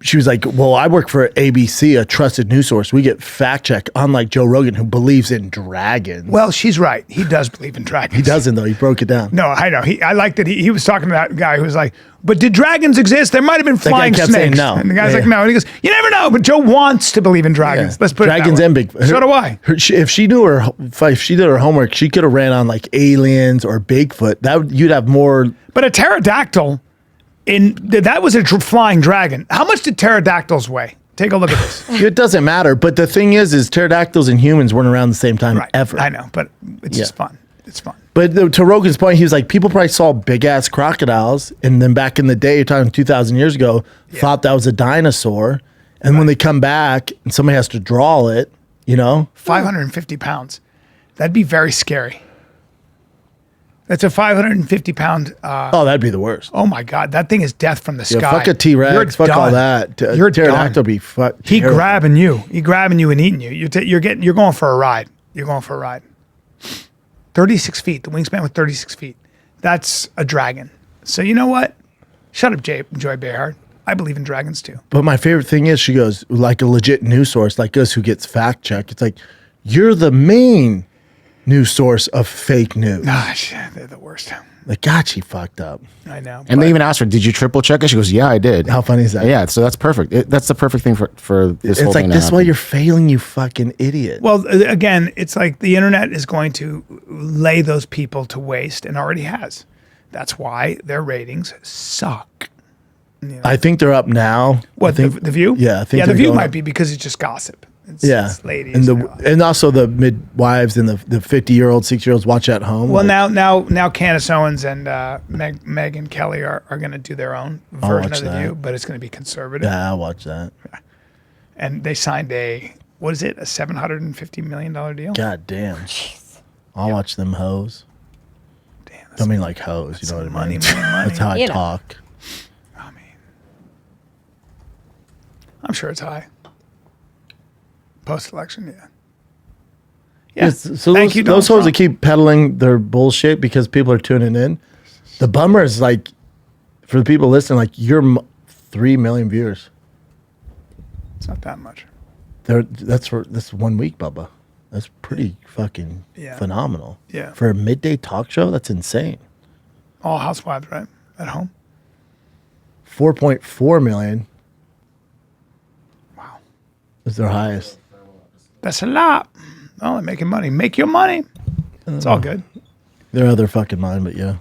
she was like, well, I work for ABC, a trusted news source. We get fact check, unlike Joe Rogan, who believes in dragons. Well, she's right. He does believe in dragons. He doesn't, though. He broke it down. No, I know. I like that he was talking to that guy who was like, but did dragons exist? There might have been flying kept snakes. saying no. And the guy's like, no. And he goes, you never know. But Joe wants to believe in dragons. Yeah. Let's put dragons it that way. and Bigfoot. So do I. If she did her homework, she could have ran on like aliens or Bigfoot. You'd have more. But a pterodactyl, that was a flying dragon. How much did pterodactyls weigh? Take a look at this. It doesn't matter. But the thing is pterodactyls and humans weren't around the same time ever. I know, but it's just fun. It's fun. But to Rogan's point, he was like, people probably saw big ass crocodiles, and then back in the day, you're talking 2,000 years ago, thought that was a dinosaur. And when they come back and somebody has to draw it, 550 pounds. That'd be very scary. That's a 550 pound. That'd be the worst. Oh my God, that thing is death from the sky. Fuck a T-Rex, fuck all that. You're pterodactyl done. be fuck. He grabbing you and eating you. You're going for a ride. You're going for a ride. 36 feet. The wingspan was 36 feet. That's a dragon. So you know what? Shut up, Joy Behar. I believe in dragons too. But my favorite thing is she goes, like a legit news source, like us who gets fact checked. It's like, you're the main news source of fake news. Gosh, they're the worst. Like, God, she fucked up. I know. And they even asked her, did you triple check it? She goes, yeah, I did. How funny is that? Yeah, so that's perfect. That's the perfect thing for this whole thing. It's like, this is why you're failing, you fucking idiot. Well, again, it's like the internet is going to lay those people to waste and already has. That's why their ratings suck. I think they're up now. What, The View? Yeah, I think The View might be because it's just gossip. It's ladies. And also the midwives and the 50-year-old, 60-year-olds watch at home. Well, now Candace Owens and Megyn Kelly are going to do their own version of The View, but it's going to be conservative. Yeah, I'll watch that. And they signed a $750 million deal? God damn. Jeez. I'll watch them hoes. Damn. I mean like hoes, you know what I mean? Money. That's how I talk. I mean, I'm sure it's high. Post-election, yeah. Yes, so those hoes that keep peddling their bullshit because people are tuning in. The bummer is like, for the people listening, like you're 3 million viewers. It's not that much. That's 1 week, Bubba. That's pretty fucking phenomenal. Yeah. For a midday talk show, that's insane. All housewives, right? At home? 4.4 million. Wow. Is their highest. That's a lot. Oh, they're making money. Make your money. It's all good. They're other fucking mine, but yeah.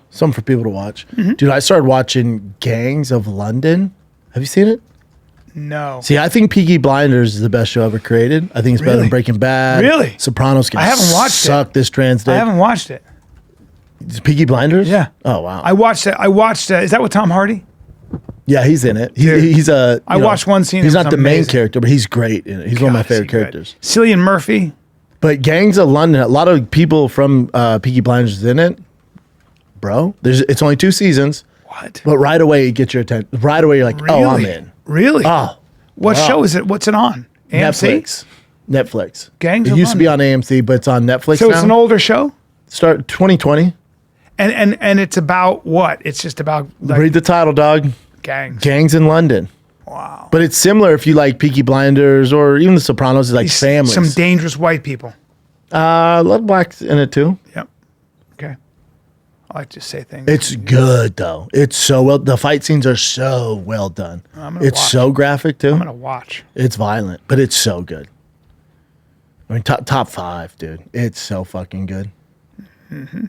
Some for people to watch. Mm-hmm. Dude, I started watching Gangs of London. Have you seen it? No. See, I think Peaky Blinders is the best show ever created. I think it's better than Breaking Bad. Really? Sopranos can suck this trans dick. I haven't watched it. Is Peaky Blinders? Yeah. Oh, wow. I watched it. Is that with Tom Hardy? Yeah, he's in it. He's a. I watched one scene. He's not the main character, but he's great in it. He's one of my favorite characters. Cillian Murphy. But Gangs of London, a lot of people from Peaky Blinders is in it. Bro, it's only 2 seasons. What? But right away, you get your attention. Right away, you're like, really? Oh, I'm in. Really? Oh. What show is it? What's it on? AMC? Netflix. Netflix. Gangs It of used to be on AMC, but it's on Netflix So now. it's an older show? Start 2020. And it's about what? It's just about like Read the title, dog. gangs. Gangs in London. Wow. But it's similar if you like Peaky Blinders or even The Sopranos. It's like families. Some dangerous white people. Love Black's in it too. Yep. Okay. I like to say things. It's good though. It's so well. The fight scenes are so well done. It's watch. so graphic too. I'm gonna watch. It's violent, but it's so good. I mean, top 5, dude. It's so fucking good. Mm-hmm.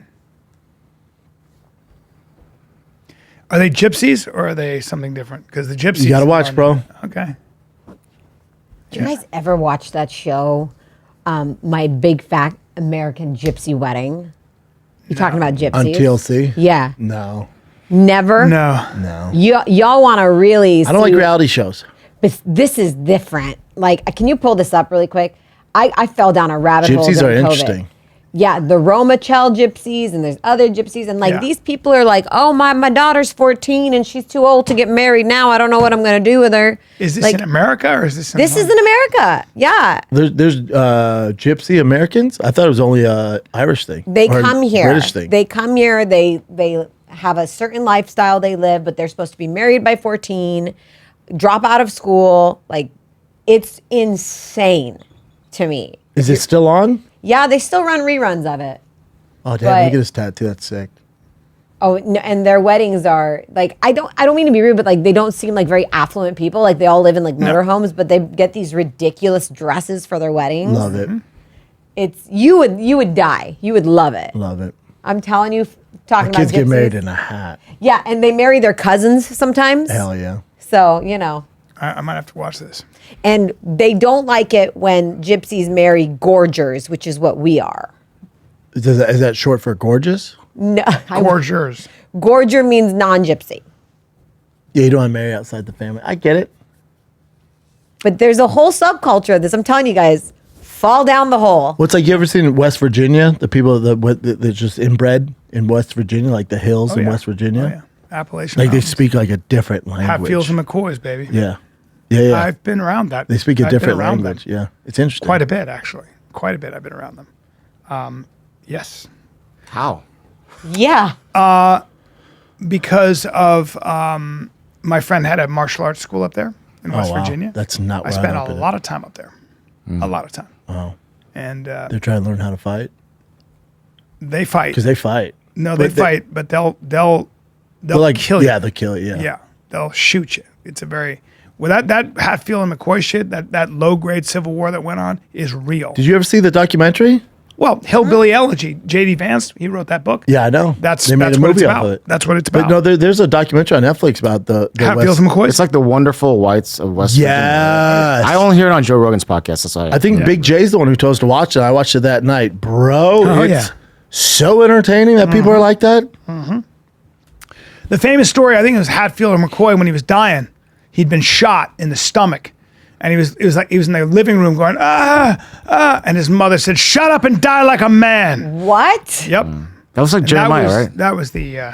Are they gypsies or are they something different? Because the gypsies. You gotta watch, bro. Okay. Do you guys ever watch that show, My Big Fat American Gypsy Wedding? You talking about gypsies? On TLC? Yeah. No. Never? No. Y'all want to really I don't like reality shows. But this is different. Like, can you pull this up really quick? I fell down a rabbit hole. Gypsies are during COVID. interesting. Yeah, the Romachel gypsies, and there's other gypsies, and like Yeah. these people are like, oh, my daughter's 14 and she's too old to get married now. I don't know what I'm gonna do with her. Is this like, in America or is this? This is in America. Yeah, There's Gypsy Americans. I thought it was only a Irish thing. they or come here. British thing. They come here. They have a certain lifestyle they live, but they're supposed to be married by 14, drop out of school. Like, it's insane to me. Is it still on? Yeah, they still run reruns of it. Oh damn! But- Look at this tattoo. That's sick. Oh, no, and their weddings are like I don't mean to be rude, but like they don't seem like very affluent people. Like they all live in like motorhomes, but they get these ridiculous dresses for their weddings. Love it. It's you would die. You would love it. Love it. I'm telling you, talking Kids about get married gypsies. in a hat. Yeah, and they marry their cousins sometimes. Hell yeah. So you know, I might have to watch this. and they don't like it when gypsies marry gorgers, which is what we are. Is that short for gorgeous? No, Gorgers. gorger means non-gypsy. Yeah, you don't want to marry outside the family. I get it. But there's a whole subculture of this. I'm telling you guys, fall down the hole. What's like you ever seen in West Virginia? The people that just inbred in West Virginia, like the hills in yeah. West Virginia. Oh, yeah. Appalachian. Like they Mountains. speak like a different language. Hatfields and McCoys, baby. Yeah. Yeah. I've been around that. They speak a I've been different around language. them. Yeah. It's interesting. Quite a bit, actually. Quite a bit. I've been around them. Yes. How? Yeah. Because of my friend had a martial arts school up there in West wow. Virginia. That's not I where spent I a opened it. lot of time up there. A lot of time. Oh. And They're trying to learn how to fight they fight. because they fight. No, they fight, but they'll Like kill you. Yeah, they'll kill you. Yeah. Yeah, they'll shoot you. It's a very well that Hatfield and McCoy shit, that low grade civil war that went on is real. Did you ever see the documentary? Well, Hillbilly Elegy, J.D. Vance, he wrote that book. Yeah, I know. That's they made a what it's movie about. off of it. That's what it's But about. no, there's a documentary on Netflix about the Hatfields West. and McCoys. It's like the wonderful whites of West Virginia. Yes. I only hear it on Joe Rogan's podcast. That's why I think Big J's the one who told us to watch it. I watched it that night. Bro, Oh, it's yeah. so entertaining that people are like that. The famous story, I think it was Hatfield or McCoy when he was dying. He'd been shot in the stomach. And he was in the living room going, and his mother said, shut up and die like a man. What? Yep. that was like Jeremiah, that was, right? That was the,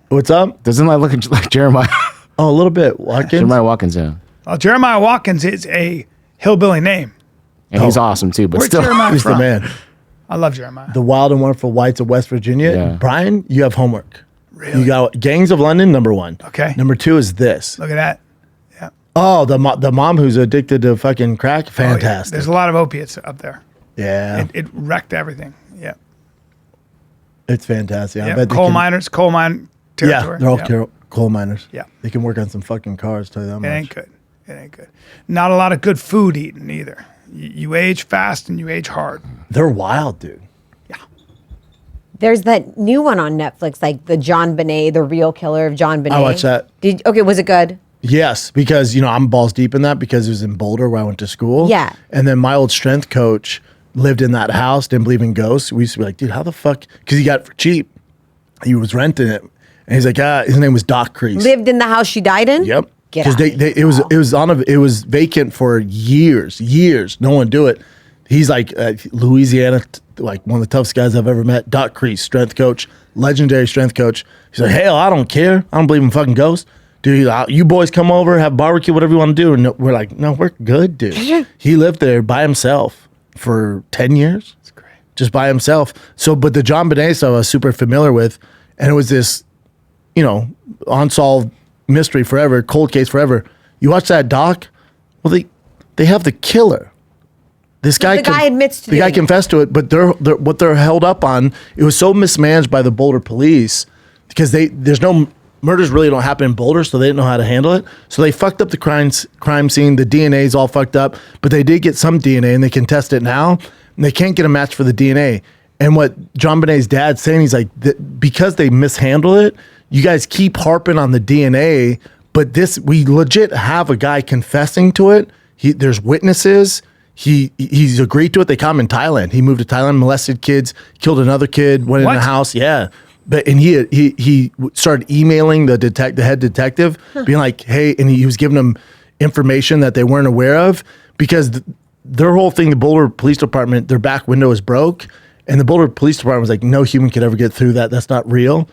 What's up? Doesn't that look like Jeremiah? Oh, a little bit. Watkins. Jeremiah Watkins, yeah. well, Jeremiah Watkins is a hillbilly name. And he's awesome too, but Where's still. Jeremiah He's the from? man. I love Jeremiah. The Wild and Wonderful Whites of West Virginia. Yeah. Brian, you have homework. Really? You got Gangs of London, number 1. Okay. Number 2 is this. Look at that. Yeah. Oh, the mom who's addicted to fucking crack. Oh, yeah. Fantastic. There's a lot of opiates up there. Yeah. It wrecked everything. Yeah. It's fantastic. I Yeah. bet they Coal can- miners, coal mine territory. Yeah, they're all coal miners. Yeah. They can work on some fucking cars, tell you that It much. ain't good. It ain't good. Not a lot of good food eating either. You age fast and you age hard. They're wild, dude. Yeah. There's that new one on Netflix, like the JonBenét, the real killer of JonBenét. I watched that. Okay, was it good? Yes, because I'm balls deep in that because it was in Boulder where I went to school. Yeah. And then my old strength coach lived in that house, didn't believe in ghosts. We used to be like, dude, how the fuck? Because he got it for cheap. He was renting it. And he's like, his name was Doc Crease. Lived in the house she died in? Yep. Get Because out. it was vacant for years. No one do it. He's like Louisiana, like one of the toughest guys I've ever met. Doc Crease, strength coach, legendary strength coach. He's like, hell, I don't care. I don't believe in fucking ghosts. Dude, you boys come over, have barbecue, whatever you want to do. And we're like, no, we're good, dude. He lived there by himself. for 10 years. That's great. Just by himself. So, but the JonBenét stuff I was super familiar with, and it was this, unsolved mystery forever, cold case forever. You watch that doc, well, they have the killer. This guy, the guy admits to the guy doing it. confessed to it, but what they're held up on, it was so mismanaged by the Boulder police because there's no murders really don't happen in Boulder, so they didn't know how to handle it. So they fucked up the crime scene. The DNA's all fucked up, but they did get some DNA, and they can test it now. And they can't get a match for the DNA. And what JonBenét's dad's saying, he's like, because they mishandle it, you guys keep harping on the DNA, but we legit have a guy confessing to it. There's witnesses. He's agreed to it. They caught him in Thailand. He moved to Thailand, molested kids, killed another kid, went in the house. Yeah. And he started emailing the head detective, being like, "Hey," and he was giving them information that they weren't aware of because their whole thing, the Boulder Police Department, their back window is broke, and the Boulder Police Department was like, "No human could ever get through that. That's not real."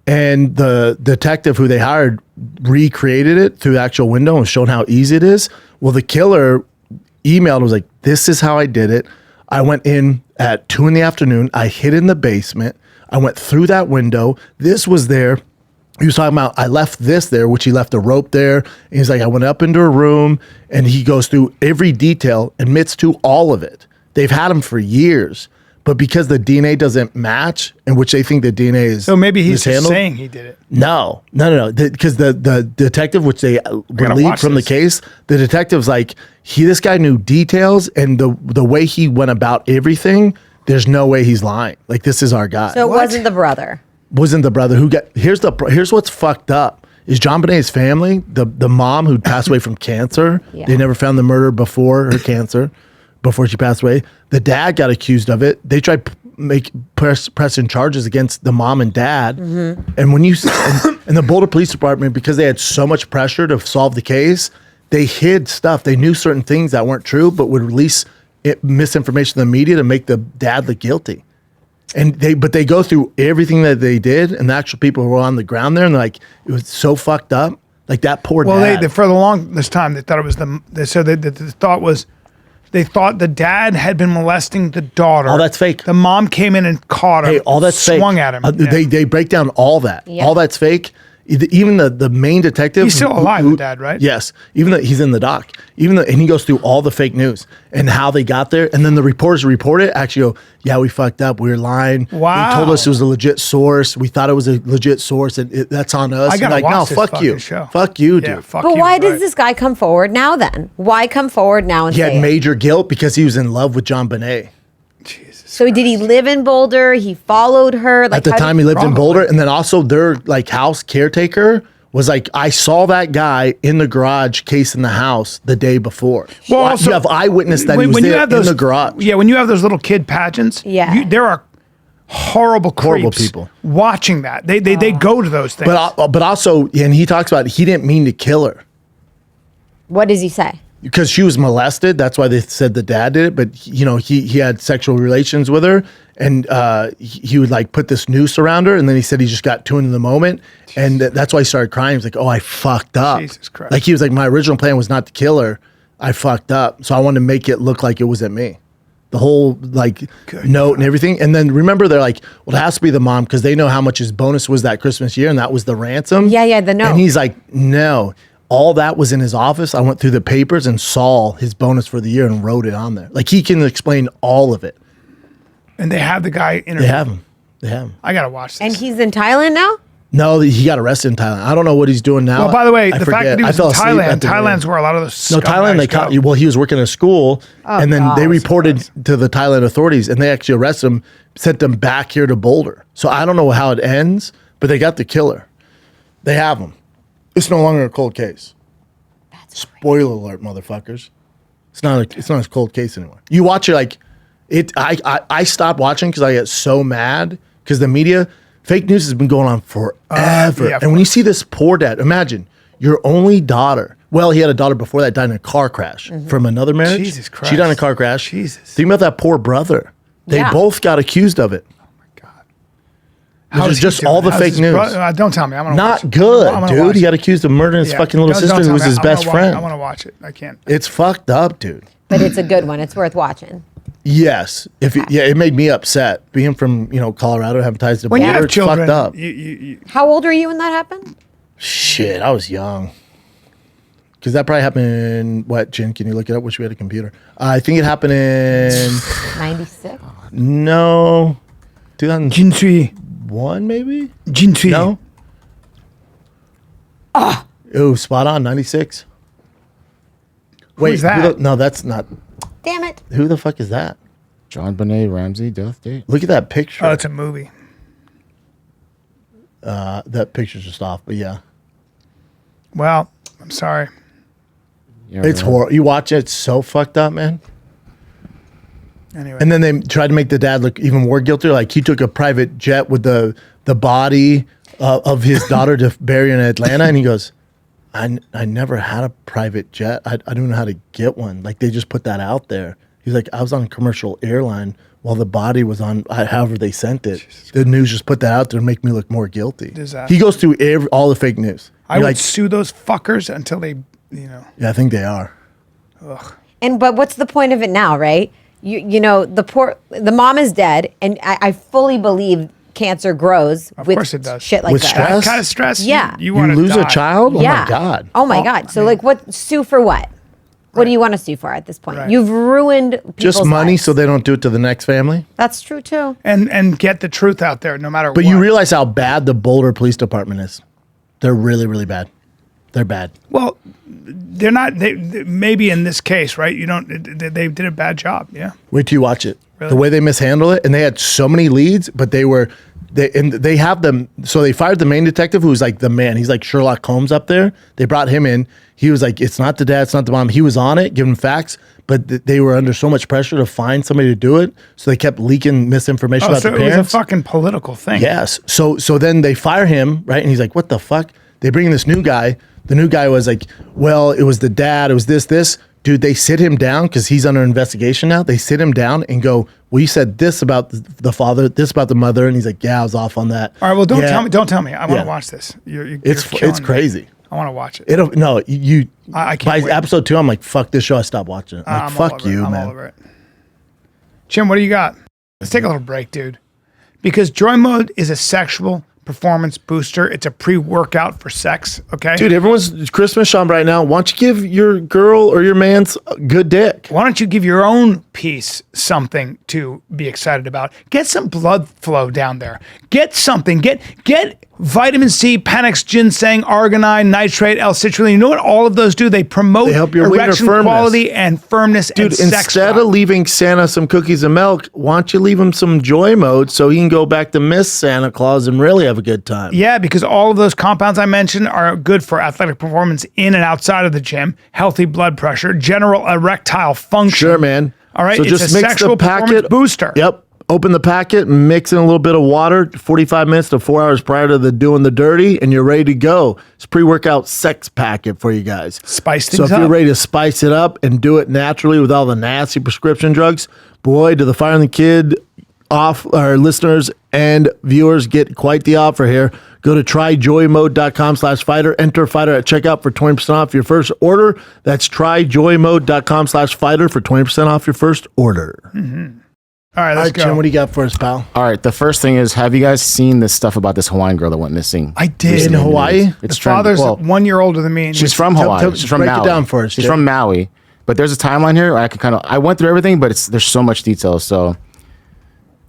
And the detective who they hired recreated it through the actual window and showed how easy it is. Well, the killer emailed and was like, "This is how I did it. I went in at 2 PM. I hid in the basement. I went through that window. This was there." He was talking about, I left this there, which he left a rope there. And he's like, I went up into a room, and he goes through every detail, admits to all of it. They've had him for years, but because the DNA doesn't match, in which they think the DNA is So maybe he's just mishandled, saying he did it. No. Because the detective, which they relieved from the case, the detective's like, this guy knew details, and the way he went about everything, there's no way he's lying. Like, this is our guy. So it wasn't the brother. Wasn't the brother who got? Here's what's fucked up is JonBenét's family, the mom who passed away from cancer. Yeah. They never found the murder before her cancer, before she passed away. The dad got accused of it. They tried pressing charges against the mom and dad. Mm-hmm. And when and the Boulder Police Department, because they had so much pressure to solve the case, they hid stuff. They knew certain things that weren't true, but would release misinformation to the media to make the dad look guilty. And they go through everything that they did, and the actual people who were on the ground there, and they're like, it was so fucked up. Like that poor dad. Well, for the longest time, they thought it was they thought the dad had been molesting the daughter. Oh, that's fake. The mom came in and caught him. Hey, all that's swung fake. at him. They break down all that. Yeah. All that's fake. Even the main detective. He's still alive, the dad, right? Yes. He's in the doc. And he goes through all the fake news and how they got there. And then the reporters report it, actually go, yeah, we fucked up. We were lying. Wow. They told us it was a legit source. We thought it was a legit source, and that's on us. I gotta like, watch no, this fuck you. show. Fuck you, Yeah, dude. fuck But you, why right. does this guy come forward now then? Why come forward now and He say had it? major guilt because he was in love with JonBenét. Jesus. So did he live in Boulder? He followed her? Like, At the how time, did- he lived in Probably. Boulder, and then also their house caretaker was like, I saw that guy in the garage casing the house the day before. Well, Well, also, you have eyewitness that he was there in the garage. Yeah, when you have those little kid pageants, Yeah. there are horrible Horrible creeps people. watching that. They go to those things. But also, and he talks about he didn't mean to kill her What does he say? because she was molested. That's why they said the dad did it. But he had sexual relations with her, and he would put this noose around her, and then he said he just got too into the moment, and that's why he started crying. He was like, "Oh, I fucked up." Jesus Christ. Like he was like, "My original plan was not to kill her. I fucked up, so I wanted to make it look like it was at me." The whole note and everything, and then remember they're like, "Well, it has to be the mom because they know how much his bonus was that Christmas year, and that was the ransom." Yeah, the note. And he's like, "No." All that was in his office. I went through the papers and saw his bonus for the year and wrote it on there. Like he can explain all of it. and they have the guy interviewed. They have him. They have him. I gotta watch this. And he's in Thailand now? No, he got arrested in Thailand. I don't know what he's doing now. well, by the way, I the fact forget. that he was I fell in asleep Thailand, at the Thailand's beginning. where a lot of those No, Thailand. They scumbags caught. go. Well, he was working at a school, and then God. they reported to the Thailand authorities, and they actually arrested him, sent them back here to Boulder. So I don't know how it ends, but they got the killer. They have him. It's no longer a cold case. Spoiler alert, motherfuckers! It's not a cold case anymore. You watch it I stopped watching because I get so mad because the media fake news has been going on forever. Yeah, and when you see this poor dad, imagine your only daughter. Well, he had a daughter before that died in a car crash from another marriage. Jesus Christ. She died in a car crash. Jesus. Think about that poor brother. They Yeah. both got accused of it. How Which is is he just doing? all the How's fake his news. don't tell me. I'm gonna watch Not it. good, I'm gonna dude. watch He it. got accused of murdering his Yeah. fucking little Don't sister tell who was me. his I'm best gonna friend. I want to watch it. I can't. It's fucked up, dude. But it's a good one. It's worth watching. Yes. It made me upset. Being from, Colorado, having ties to the When you border, have it's children, fucked up. How old were you when that happened? Shit, I was young. Because that probably happened, Jen, can you look it up? Wish we had a computer. I think it happened in... 96? No. 2001, Gypsy. maybe? Gypsy. No? Ooh, spot on, 96. Wait, Who's that? no, that's not... Damn it. Who the fuck is that? JonBenét Ramsey death date. Look at that picture. Oh, it's a movie. That picture's just off, but yeah. Well, I'm sorry. Yeah, It's horrible. You watch it, it's so fucked up, man. Anyway. And then they tried to make the dad look even more guilty. Like he took a private jet with the body of his daughter to bury in Atlanta, and he goes, I never had a private jet. I don't know how to get one. Like they just put that out there. He's like, I was on a commercial airline while the body was on, however they sent it. The news just put that out there to make me look more guilty. Disaster. He goes through all the fake news. I would sue those fuckers until they, Yeah, I think they are. Ugh. But what's the point of it now, right? The mom is dead, and I fully believe cancer grows Of with course it does. shit like With that. stress? That kind of stress. Yeah. You You want to lose a child? Oh my God. Oh my God. So what? Sue for what? What do you want to sue for at this point? Right. You've ruined people's Just money lives. so they don't do it to the next family. That's true too. And get the truth out there no matter what. But you realize how bad the Boulder Police Department is. They're really, really bad. They're bad. Well, they're not. They maybe in this case, right? You don't. They did a bad job. Yeah. Wait till you watch it. Really? The way they mishandle it, and they had so many leads, but they have them. So they fired the main detective, who's like the man. He's like Sherlock Holmes up there. They brought him in. He was like, it's not the dad, it's not the mom. He was on it, giving facts, but they were under so much pressure to find somebody to do it. So they kept leaking misinformation about So the it was parents. a fucking political thing. Yes. So then they fire him, right? And he's like, what the fuck? They bring in this new guy. The new guy was like, well, it was the dad. It was this. Dude, they sit him down because he's under investigation now. They sit him down and go, well, you said this about the father, this about the mother. And he's like, yeah, I was off on that. All right. Well, don't Yeah. tell me. Don't tell me. I want Yeah. to watch this. You're It's killing me. crazy. I want to watch it. I can't by wait. episode 2, I'm like, fuck this show. I stopped watching it. Like, I'm all fuck over you, it. I'm man. all over it. Jim, what do you got? Let's take a little break, dude. Because Joy Mode is a sexual performance booster. It's a pre-workout for sex. Okay, Dude, everyone's Christmas shop right now. Why don't you give your girl or your man's a good dick? Why don't you give your own piece something to be excited about? Get some blood flow down there. Get something. Get vitamin C, Panax, ginseng, arginine, nitrate, L-citrulline. You know what all of those do? They promote They help your wiener erection firmness. quality and firmness Dude, and sex instead drive. of leaving Santa some cookies and milk, why don't you leave him some Joy Mode so he can go back to Miss Santa Claus and really have a good time? Yeah, because all of those compounds I mentioned are good for athletic performance in and outside of the gym, healthy blood pressure, general erectile function. Sure, man. All right, So it's just a mix sexual the performance packet. booster. Yep. Open the packet, mix in a little bit of water, 45 minutes to 4 hours prior to doing the dirty, and you're ready to go. It's a pre-workout sex packet for you guys. Spice So things if you're up. ready to spice it up and do it naturally with all the nasty prescription drugs, boy, do the Fire and the Kid our listeners and viewers get quite the offer here. Go to tryjoymode.com/fighter. Enter fighter at checkout for 20% off your first order. That's tryjoymode.com/fighter for 20% off your first order. All right, All let's right, go. Jim, what do you got for us, pal? All right, the first thing is, have you guys seen this stuff about this Hawaiian girl that went missing? I did. In Recently? Hawaii? It's The father's trending. Well, 1 year older than me. And she's from Hawaii. She's from break it Maui. down for us, She's Jim. from Maui. But there's a timeline here where I went through everything, but there's so much detail. So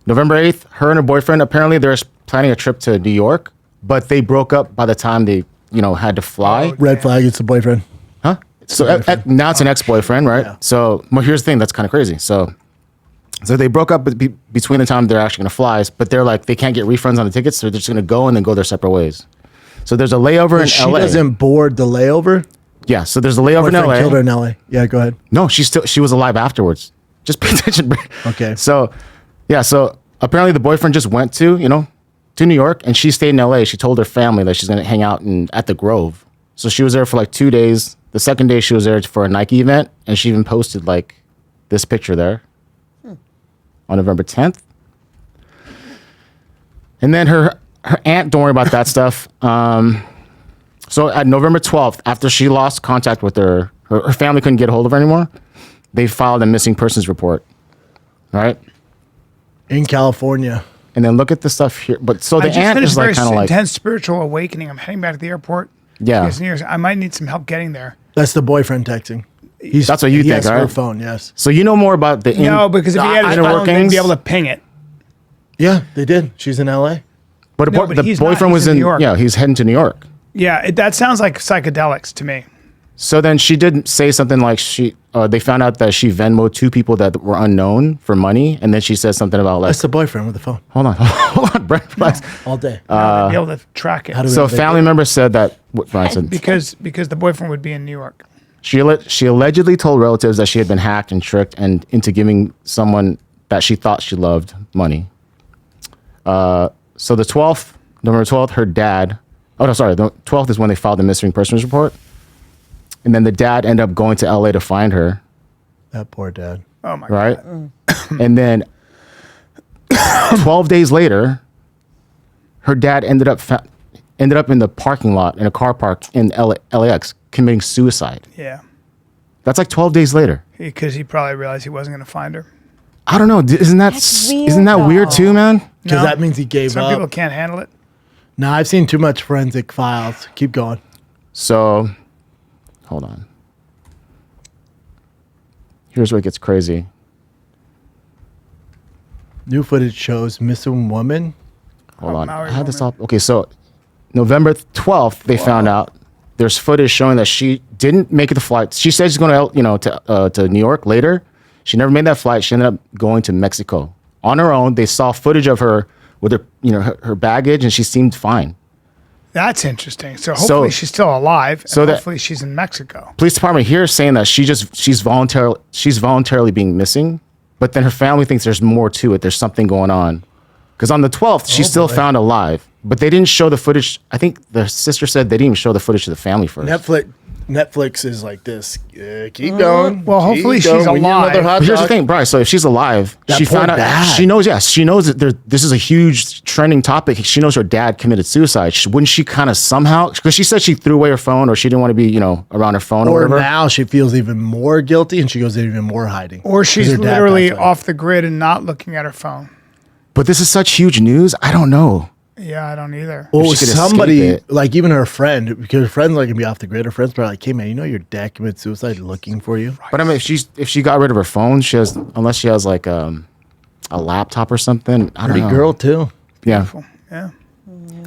November 8th, her and her boyfriend, apparently they're planning a trip to New York, but they broke up by the time they, had to fly. Red flag, it's the boyfriend. Huh? So now it's an ex-boyfriend, right? Yeah. So here's the thing that's kind of crazy. So they broke up between the time they're actually going to fly, but they're like, they can't get refunds on the tickets, so they're just going to go and then go their separate ways. So there's a layover in She LA. doesn't board the layover. Yeah, so there's a layover in Boyfriend LA. killed her in LA. Yeah, go ahead. No, she was alive afterwards. Just pay attention. Okay. So apparently the boyfriend just went to New York, and she stayed in LA. She told her family that she's going to hang out at the Grove. So she was there for like 2 days. The second day she was there for a Nike event, and she even posted like this picture there on November 10th. And then her aunt, don't worry about that stuff. So at November 12th, after she lost contact with her family couldn't get a hold of her anymore, they filed a missing persons report. right? In California. And then look at the stuff here. But so I the just aunt finished is a like very kind of like, intense spiritual awakening. I'm heading back to the airport. Yeah. Because New Year's, I might need some help getting there. That's the boyfriend texting. That's what you he think, has her right? phone, yes. So you know more about the No, because if he had his inner phone, they'd workings? be able to ping it. Yeah, they did. She's in LA. But, No, but the he's not. boyfriend He's was in in New York. Yeah, he's heading to New York. Yeah, that sounds like psychedelics to me. So then she did say something like they found out that she Venmoed 2 people that were unknown for money, and then she said something about like, That's the boyfriend with the phone. hold on, Brent, relax. All day. They'd be able to track it. how do we- So a family member said that what Brian said. because the boyfriend would be in New York. She allegedly told relatives that she had been hacked and tricked and into giving someone that she thought she loved money. So the 12th, November 12th, her dad. Oh no, sorry. The 12th is when they filed the missing persons report, and then the dad ended up going to LA to find her. That poor dad. Oh my Right, God. and then 12 days later, her dad ended up in the parking lot in a car park in LAX committing suicide. Yeah. That's like 12 days later. Because he probably realized he wasn't going to find her. I don't know. Isn't that weird, isn't that weird though. too, man? Because No. that means he gave Some up. people can't handle it. No, I've seen too much forensic files. Keep going. So, hold on. Here's where it gets crazy. New footage shows missing woman. Hold on. Maori I had this woman. up. Okay, so November 12th, they found out there's footage showing that she didn't make the flight. She said she's going to New York later. She never made that flight. She ended up going to Mexico on her own. They saw footage of her with her baggage, and she seemed fine. That's interesting. So hopefully she's still alive. so And that- hopefully she's in Mexico. Police department here is saying that she's voluntarily being missing, but then her family thinks there's more to it. There's something going on. Because on the 12th, she's still found alive, but they didn't show the footage. I think the sister said they didn't even show the footage to the family first. Netflix is like this. Keep going. Well, Keep hopefully going. she's We need alive. another hot But here's the dog. thing, Bryce. So if she's alive, That she poor found out. dad. She knows. Yes, she knows that this is a huge trending topic. She knows her dad committed suicide. Wouldn't she kind of somehow? Because she said she threw away her phone, or she didn't want to be, around her phone or Or whatever. now she feels even more guilty and she goes even more hiding. Or 'Cause she's her dad literally passed away. off the grid and not looking at her phone. But this is such huge news. I don't know. Yeah, I don't either. Well, she could somebody, escape it. like even her friend, because her friend's like gonna be off the grid. Her friend's probably like, "Hey man, you know your dad committed suicide looking for you." But I mean, if she got rid of her phone, unless she has like a laptop or something. I don't Pretty know. girl too. Yeah. Yeah.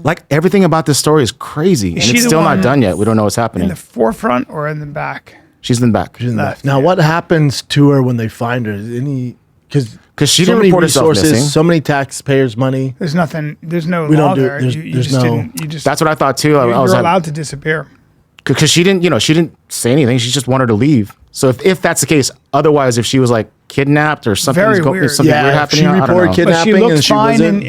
Like everything about this story is crazy, and she it's the still not one done yet. We don't know what's In happening. the forefront or in the back? She's in the back Left, Now, yeah. what happens to her when they find her? Is any because she didn't report herself missing. so many taxpayers' money. There's nothing. There's no We don't law do- there. there's- You there's just no- didn't. You just. That's what I thought too. You're, I was you're like, allowed to disappear. because she didn't say anything. She just wanted to leave. So if that's the case, otherwise, if she was like kidnapped or something, Very weird. something weird Yeah, if happening, she I don't reported know. kidnapping. But she and looked she fine wasn't-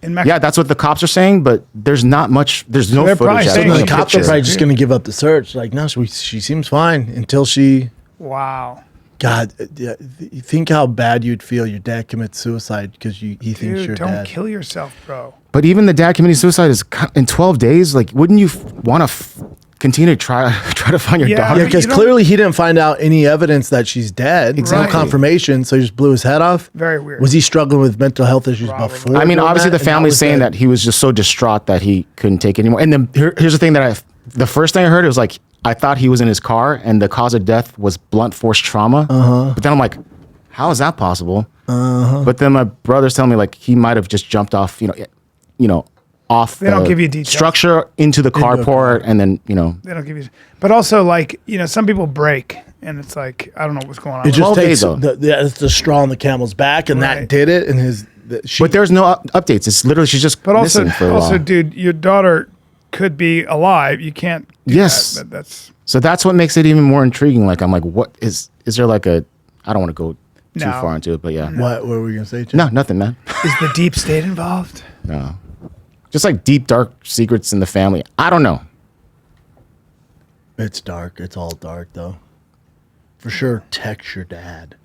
in Mexico. Yeah, that's what the cops are saying, but there's not much. There's no they're probably footage. saying The like cops are picture. probably just going to give up the search. Like, no, she seems fine until she. Wow. God, you think how bad you'd feel. Your dad commits suicide because he thinks Dude, you're don't dead. kill yourself, bro. But even the dad committing suicide is in 12 days. Like, wouldn't you want to continue to try to find your Yeah, daughter? Yeah, but because you don't- clearly he didn't find out any evidence that she's dead. Exactly. No confirmation, so he just blew his head off. Very weird. Was he struggling with mental health issues Probably. before? I mean, doing obviously that? the And family's was saying dead? that he was just so distraught that he couldn't take it anymore. And then here's the thing the first thing I heard, it was like, I thought he was in his car and the cause of death was blunt force trauma. But then I'm like, how is that possible? But then my brother's telling me like he might have just jumped off, off They don't give you details. structure into the carport, and then They don't give you. But also, like some people break, and it's like I don't know what's going on. It just 12 takes days, though. it's the straw on the camel's back, and Right. that did it. And but there's no updates. It's literally she's just But also, missing for a while. dude, your daughter could be alive. You can't. Do Yes. that, but that's So that's what makes it even more intriguing. Like I'm like, what is there like a? I don't want to go too No. far into it, but yeah. what were we gonna say? Jim? No, nothing, man. is the deep state involved? No. Just like deep, dark secrets in the family. I don't know. It's dark. It's all dark though. For sure, text your dad.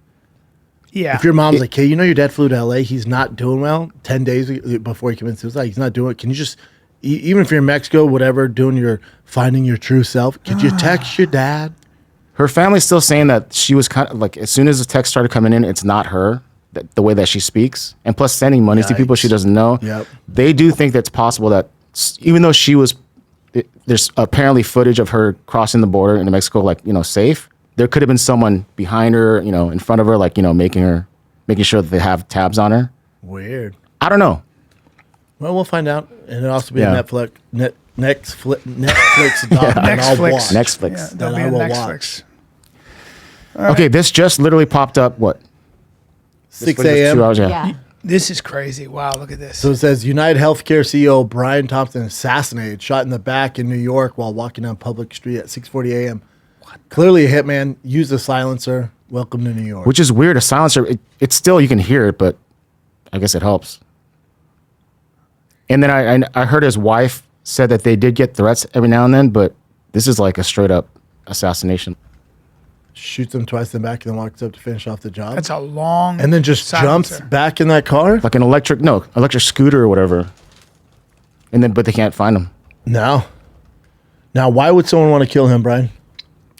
Yeah. If your mom's like, "Hey, your dad flew to LA. He's not doing well. 10 days before he commits suicide, he's not doing it. Can you just, even if you're in Mexico, whatever, finding your true self, could you text your dad?" Her family's still saying that she was kind of like, as soon as the text started coming in, it's not her, the way that she speaks. And plus sending money to people she doesn't know. Yep. They do think that it's possible that even though there's apparently footage of her crossing the border into Mexico, like, safe. There could have been someone behind her, in front of her, like, making sure that they have tabs on her. Weird. I don't know. Well, we'll find out. And it'll also be a Netflix doc. Netflix. Yeah, there'll be a Netflix. Okay, this just literally popped up, what? 6 2 a.m. hours, Yeah. This is crazy. Wow, look at this. So it says United Healthcare CEO Brian Thompson assassinated, shot in the back in New York while walking down public street at 6:40 a.m. Clearly a hitman, used a silencer. Welcome to New York. Which is weird. A silencer, it's still, you can hear it, but I guess it helps. And then I heard his wife said that they did get threats every now and then, but this is like a straight up assassination. Shoots him twice in the back and then walks up to finish off the job. That's a long and then just silencer. jumps back in that car? Like an electric scooter or whatever. But they can't find him. No. Now, why would someone want to kill him, Brian?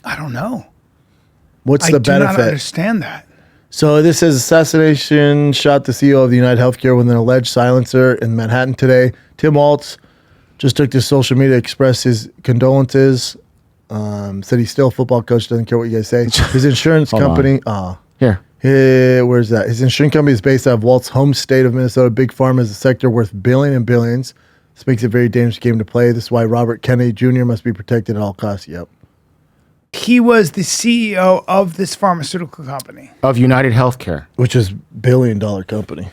I don't know. What's the I do benefit? not understand that. So this says assassination shot the CEO of the United Healthcare with an alleged silencer in Manhattan today. Tim Waltz just took to social media to express his condolences. Said he's still a football coach, doesn't care what you guys say. His insurance company. Here. Where's that? His insurance company is based out of Walt's home state of Minnesota. Big Pharma is a sector worth billions and billions. This makes it a very dangerous game to play. This is why Robert Kennedy Jr. must be protected at all costs. Yep. He was the CEO of this pharmaceutical company. Of United Healthcare. Which is $1 billion company.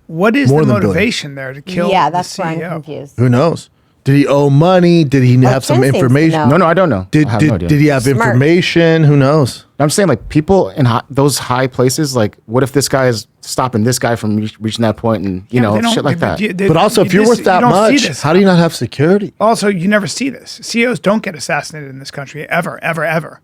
What is More the than motivation there to kill Yeah, the that's why I'm CEO? confused. Who knows? Did he owe money? Did he have some Ken seems to information? know. No, I don't know. Did I have no idea. he have Smart. information? Who knows? I'm saying, like, people in those high places, like, what if this guy is stopping this guy from reaching that point and, Yeah, but they don't- shit like that. But also, if you're worth that you don't see much, this. how do you not have security? Also, you never see this. CEOs don't get assassinated in this country ever, ever, ever.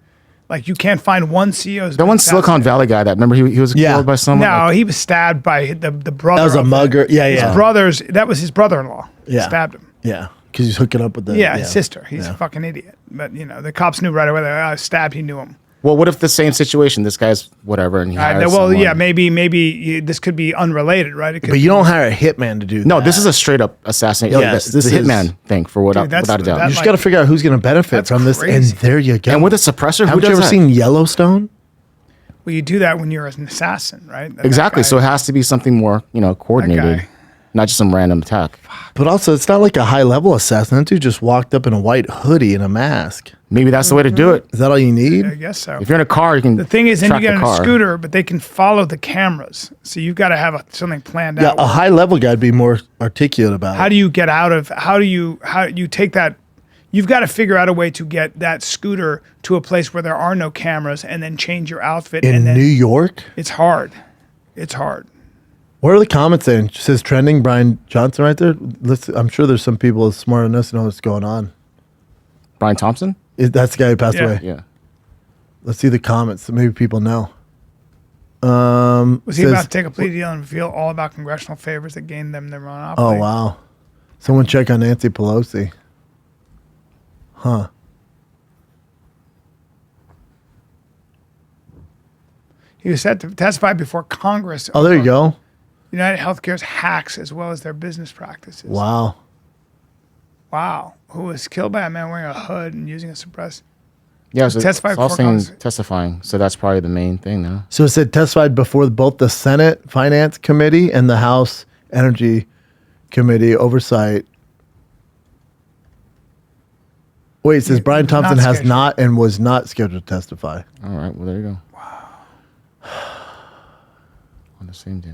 Like, you can't find one CEO. That one Silicon Valley guy that, remember, he was Yeah. killed by someone? No, Like, he was stabbed by the brother. That was a of mugger. Yeah, his yeah. brothers. That was his brother-in-law. Yeah. Stabbed him. Yeah, because he's hooking up with the His sister. He's a fucking idiot. But the cops knew right away. They stabbed. He knew him. well, what if the same situation, this guy's whatever, and he hires someone? Maybe this could be unrelated, right? It could But you don't hire a hitman to do that. No, this is a straight up assassination. Yes, This is this the is- hitman thing Dude, that's- without a doubt. that- You just got to figure out who's going to benefit That's from this, crazy. and there you go. And with a suppressor, who Haven't you does ever that? seen Yellowstone? Well, you do that when you're an assassin, right? That Exactly. guy- So it has to be something more, coordinated, guy. not just some random attack. But also, it's not like a high level assassin. That dude just walked up in a white hoodie and a mask. Maybe that's the way to do it. Is that all you need? I guess so. If you're in a car, you can. The thing is, then you track get the on a car. scooter, but they can follow the cameras. So you've got to have something planned Yeah, out. a high level guy'd be more articulate about How it. do you get out of? How do you take that? You've got to figure out a way to get that scooter to a place where there are no cameras, and then change your outfit. In and then New York? it's hard. It's hard. What are the comments saying? It says trending Brian Johnson right there. I'm sure there's some people smart enough to know what's going on. Brian Thompson? That's the guy who passed Yeah. away. Yeah. Let's see the comments so maybe people know. Was he says- about to take a plea deal and reveal all about congressional favors that gained them their Oh, monopoly? wow. Someone check on Nancy Pelosi. Huh. He was set to testify before Congress. Oh, there you go. United Healthcare's hacks as well as their business practices. Wow. Wow. Who was killed by a man wearing a hood and using a suppressor. Yeah, so Testify it's all before saying Congress. testifying. So that's probably the main thing now. So it said testified before both the Senate Finance Committee and the House Energy Committee oversight. Wait, it says He Brian was not Thompson has scheduled. not and was not scheduled to testify. All right. Well, there you go. On the same day.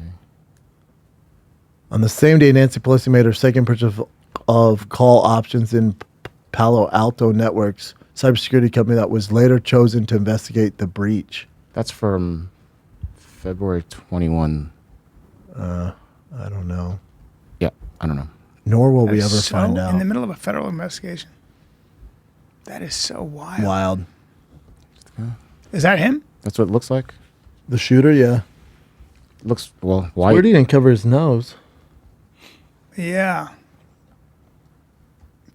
On the same day, Nancy Pelosi made her second purchase of call options in Palo Alto Networks, cybersecurity company that was later chosen to investigate the breach. That's from February 21. I don't know. Yeah, I don't know. Nor will we That ever is so find out. in the middle of a federal investigation. That is so wild. Wild. Is that him? That's what it looks like. The shooter, yeah. Looks, well, white. Weird he didn't cover his nose. Yeah.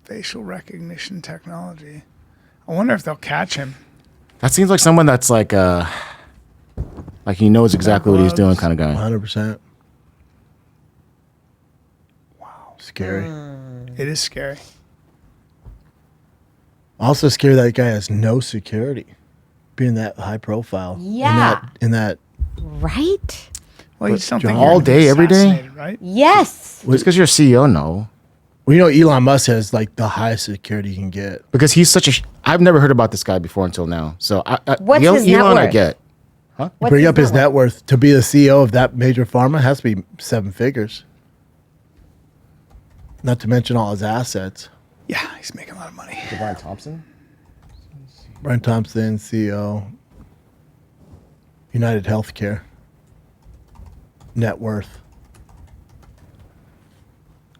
Facial recognition technology. I wonder if they'll catch him. That seems like someone that's like he knows exactly what he's doing kind of guy. 100%. Wow. Scary. It is scary. Also scary that guy has no security. Being that high profile. Yeah. In that Right? Well, you just don't think all you're gonna be day, every day? assassinated, right? Yes. Just because you're a CEO, no. Well, Elon Musk has like the highest security you can get. Because he's such a. I've never heard about this guy before until now. So What's his net Elon, I worth? get. What's Bring up his net worth to be the CEO of that major pharma has to be 7 figures. Not to mention all his assets. Yeah, he's making a lot of money. Brian Thompson. Brian Thompson, CEO, United Healthcare. Net worth.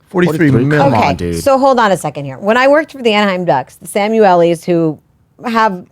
43 million. Come Okay, on, dude. so hold on a second here. When I worked for the Anaheim Ducks, the Samuelis, who have,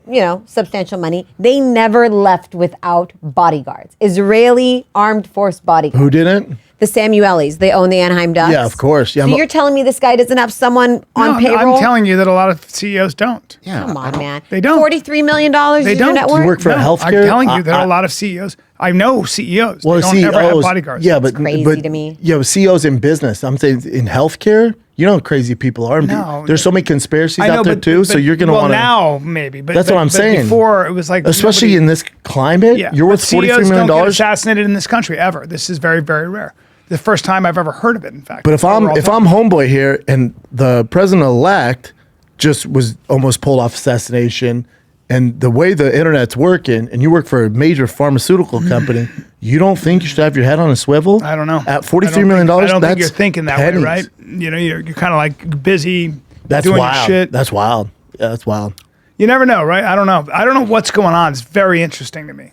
substantial money, they never left without bodyguards. Israeli armed force bodyguards. Who didn't? The Samuelis, they own the Anaheim Ducks. Yeah, of course. Yeah, So you're telling me this guy doesn't have someone on payroll? I'm telling you that a lot of CEOs don't. Yeah. Come on, man. They don't. $43 million They is your don't. net You worth? work for No, healthcare. I'm telling you that a lot of CEOs. I know CEOs. Well, They don't CEOs, ever have bodyguards. yeah, but crazy to me. Yeah, but CEOs in business. I'm saying in healthcare, you know how crazy people are. No. There's so many conspiracies I know, out there too. So you're gonna well, want to. now maybe, but That's what I'm saying. Before it was like Especially in this climate, yeah, you're worth but $43 CEOs million. don't get assassinated in this country ever. This is very, very rare. The first time I've ever heard of it. In fact, But if I'm homeboy here and the president elect just was almost pulled off assassination, and the way the internet's working, and you work for a major pharmaceutical company, you don't think you should have your head on a swivel? I don't know. At $43 million, I don't think that's you're thinking that pennies. way, right? You're kind of like busy That's doing wild. your shit. That's wild. Yeah, that's wild. You never know, right? I don't know what's going on. It's very interesting to me.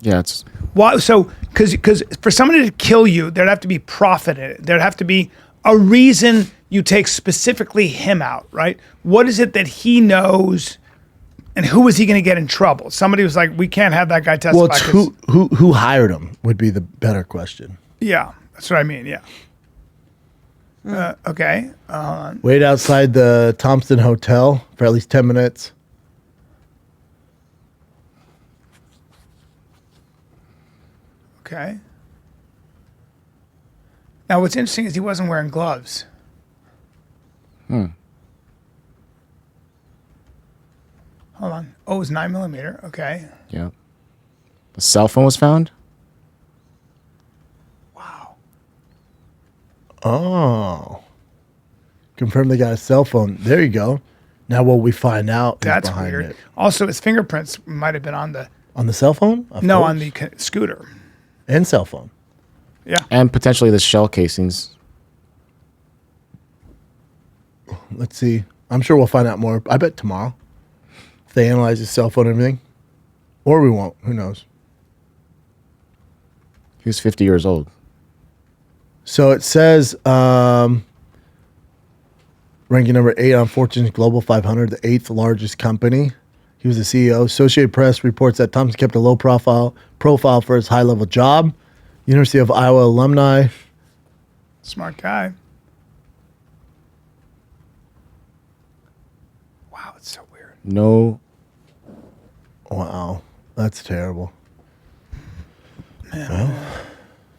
Yeah, it's Why? So, because for somebody to kill you, there'd have to be profit in it. There'd have to be a reason you take specifically him out, right? What is it that he knows, and who is he going to get in trouble? Somebody was like, we can't have that guy testify. Well, it's who hired him would be the better question. Yeah, that's what I mean. Yeah. Okay. Wait outside the Thompson Hotel for at least 10 minutes. Okay. Now, what's interesting is he wasn't wearing gloves. Hold on. Oh, it was 9mm. Okay. yeah. The cell phone was found. Wow. Oh. Confirm they got a cell phone. There you go. Now what we find out is That's behind weird. it. Also, his fingerprints might have been on the On the cell phone? Of no course. on the scooter. And cell phone. Yeah. And potentially the shell casings. Let's see. I'm sure we'll find out more. I bet tomorrow. If they analyze his cell phone and everything. Or we won't. Who knows? He was 50 years old. So it says ranking number 8 on Fortune's Global 500, the 8th largest company. He was the CEO. Associated Press reports that Thompson kept a low profile for his high-level job. University of Iowa alumni. Smart guy. Wow, it's so weird. No. Wow. That's terrible.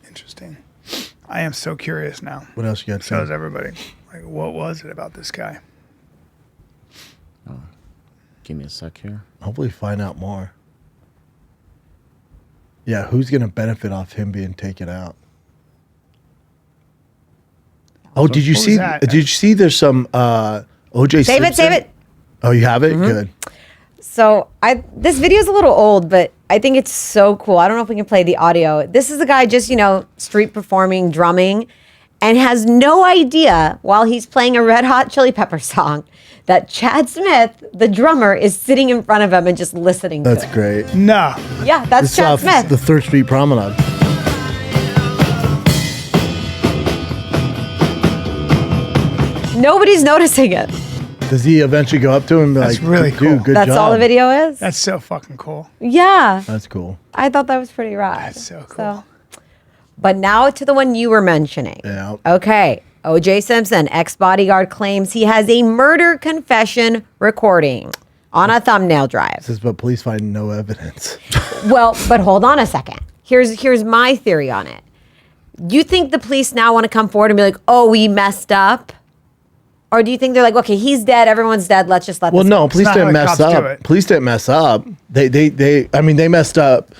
Interesting. I am so curious now. What else you got? So is Sam? everybody. Like, what was it about this guy? Give me a sec here. Hopefully find out more. Yeah, who's going to benefit off him being taken out? Oh, did you What was see? that? Did you see? There's some OJ. Save Simpson? it, save it. Oh, you have it. Good. So this video is a little old, but I think it's so cool. I don't know if we can play the audio. This is a guy just, street performing, drumming, and has no idea while he's playing a Red Hot Chili Pepper song that Chad Smith, the drummer, is sitting in front of him and just listening to That's it. great. No. Yeah, that's This is Chad off Smith. the 3rd Street Promenade. Nobody's noticing it. Does he eventually go up to him and be That's like, really "Dude, cool. good That's job." all the video is? That's so fucking cool. Yeah. That's cool. I thought that was pretty rad. That's so cool. But now to the one you were mentioning. Yeah. Okay. OJ Simpson, ex-bodyguard, claims he has a murder confession recording. on a thumbnail drive. This is, but police find no evidence. Well, but hold on a second. Here's my theory on it. Do you think the police now want to come forward and be like, "Oh, we messed up"? Or do you think they're like, "Okay, he's dead, everyone's dead, let's just let Well, this no, go"? police didn't mess up. Police didn't mess up. They messed up.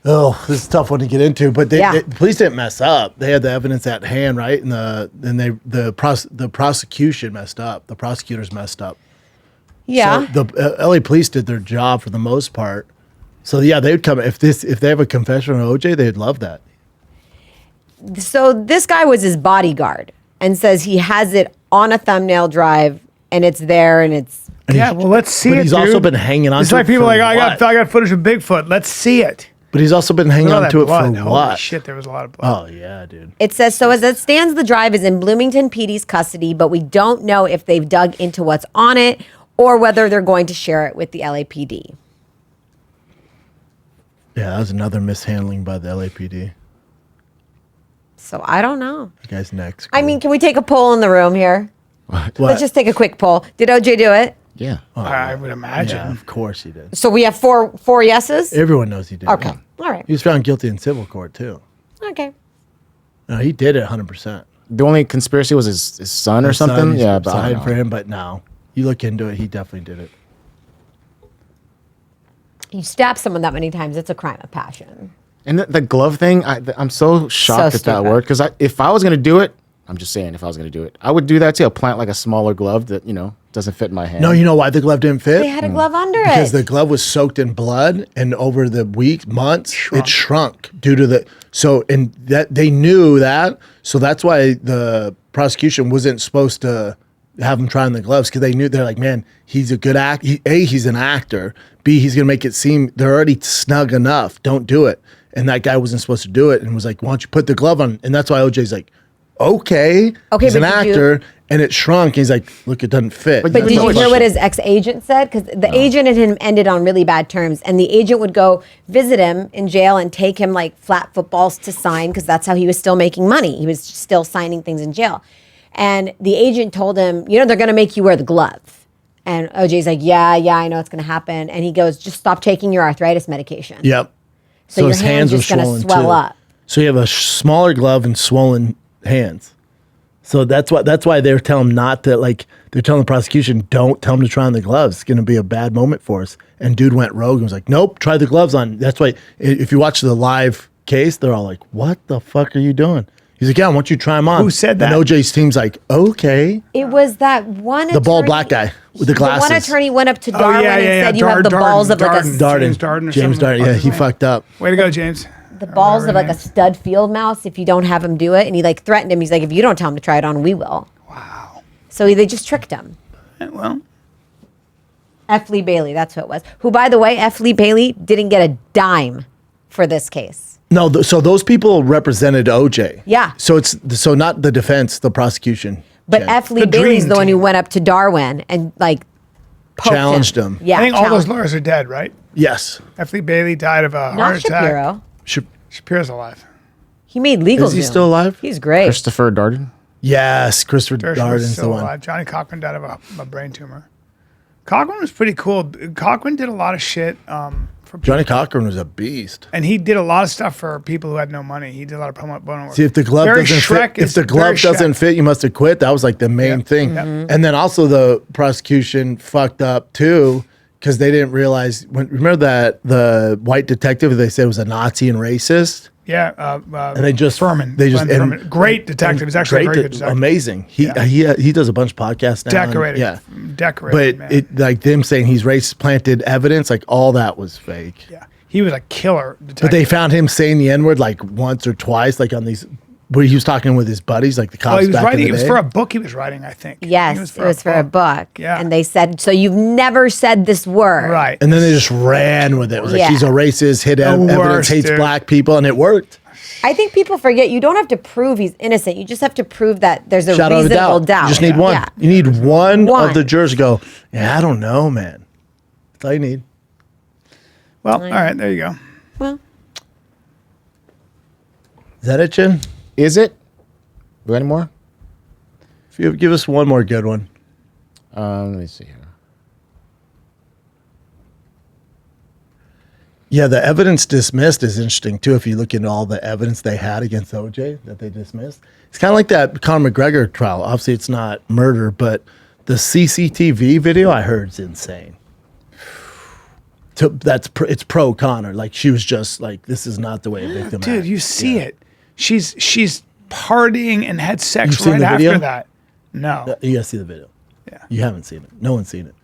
Oh, this is a tough one to get into, but the police didn't mess up. They had the evidence at hand, right? And the prosecution messed up. The prosecutors messed up. Yeah. So the LA police did their job for the most part. So yeah, they would come if they have a confession on OJ, they'd love that. So this guy was his bodyguard and says he has it on a thumbnail drive and it's there and it's. Yeah, well, let's see but it. He's also been hanging on. It's to like it people for like I got footage of Bigfoot. Let's see it. But he's also been hanging on to it for Holy what? shit, there was a lot of blood. Oh yeah, dude. It says, so as it stands, the drive is in Bloomington PD's custody, but we don't know if they've dug into what's on it or whether they're going to share it with the LAPD. Yeah, that was another mishandling by the LAPD. So I don't know. The guy's next. I mean, can we take a poll in the room here? What? Let's just take a quick poll. Did OJ do it? Yeah. I would imagine. Yeah, of course he did. So we have four yeses? Everyone knows he did. Okay. Yeah. All right. He was found guilty in civil court too. Okay. No, he did it 100%. The only conspiracy was his son or something. Yeah, but I signed don't for know. him. But no, you look into it, he definitely did it. You stab someone that many times, it's a crime of passion. And the glove thing, I'm so shocked at that stupid. word because if I was gonna do it, I'm just saying if I was gonna do it, I would do that too. I'll plant like a smaller glove that doesn't fit in my hand. No, you know why the glove didn't fit? They had a glove under Because it. the glove was soaked in blood, and over the weeks, months, it shrunk due to that they knew that, so that's why the prosecution wasn't supposed to have him try on the gloves because they knew they're like, man, he's a good actor. He's an actor. B, he's gonna make it seem they're already snug enough. Don't do it. And that guy wasn't supposed to do it, and was like, why don't you put the glove on? And that's why OJ's like, okay, he's an but did actor, and it shrunk. He's like, look, it doesn't fit. But did you hear what his ex-agent said? Because the agent and him ended on really bad terms, and the agent would go visit him in jail and take him like flat footballs to sign because that's how he was still making money. He was still signing things in jail. And the agent told him, they're going to make you wear the glove. And OJ's like, yeah, I know it's going to happen. And he goes, just stop taking your arthritis medication. Yep. So your his hand's hands just were going to swollen swell too. up. So you have a smaller glove and swollen hands. So that's why they're telling him not to, like, they're telling the prosecution, don't tell him to try on the gloves. It's going to be a bad moment for us. And dude went rogue and was like, nope, try the gloves on. That's why if you watch the live case, they're all like, what the fuck are you doing? He's like, yeah, I want you to try them on. Who said that? And OJ's team's like, okay. It was that one The bald black guy with the glasses. The one attorney went up to Darwin and said you have the Darden, balls of like a James Darden or James something. Darden. Yeah, he fucked up. Way to go, James. the balls of like a stud field mouse if you don't have him do it. And he like threatened him. He's like, if you don't tell him to try it on, we will. Wow. So they just tricked him. Well, F. Lee Bailey, that's who it was. Who, by the way, F. Lee Bailey didn't get a dime for this case. No, so those people represented OJ. Yeah. So it's not the defense, the prosecution. But Jen. F. Lee The Bailey's dream the one who team. went up to Darwin and like poked Challenged him. Yeah, I think all those challenged. lawyers are dead, right? Yes. F. Lee Bailey died of a Not heart attack. Shapiro. Shapiro's alive. He made legal. Is he still alive? He's great. Christopher Darden. Yes, Christopher Dershowitz Darden's is the still one. alive. Johnny Cochran died of a brain tumor. Cochran was pretty cool. Cochran did a lot of shit for people. Johnny Cochran was a beast. And he did a lot of stuff for people who had no money. He did a lot of promo bono work. See, if the glove Very doesn't Shrek fit, if is the glove very doesn't Shrek. fit, you must have quit. That was like the main thing. Yep. And then also the prosecution fucked up too because they didn't realize. Remember that the white detective they said was a Nazi and racist. Yeah, And they just Furman. They just Glenn and- Furman. Great detective. He's actually a very good detective. Amazing. He does a bunch of podcasts now. and- Decorated. Yeah. Decorated. But man. it like them saying he's race planted evidence, like all that was fake. Yeah. He was a killer detective. But they found him saying the N-word like once or twice, like on these where he was talking with his buddies, like the cops. Oh, he was back writing. In It the was day. for a book he was writing, I think. Yes, it was for a book. Yeah. And they said, so you've never said this word. Right. And then they just ran with it. It was like Yeah. he's a racist, hid evidence, worst, hates dude. black people, and it worked. I think people forget you don't have to prove he's innocent. You just have to prove that there's a Shadow of a reasonable doubt. You just need one. Yeah. You need one One. of the jurors to go, yeah, I don't know, man. That's all you need. Well, all right. There you go. Well, Is that it, Jen? Is it? Do any more? If you give us one more good one. Let me see here. Yeah, the evidence dismissed is interesting too. If you look into all the evidence they had against OJ that they dismissed, it's kind of like that Conor McGregor trial. Obviously, it's not murder, but the CCTV video I heard is insane. It's pro Conor. Like she was just like, this is not the way a victim. Dude, acts. you see it. She's partying and had sex You've seen right the after video? that. No, You gotta see the video. Yeah. You haven't seen it. No one's seen it.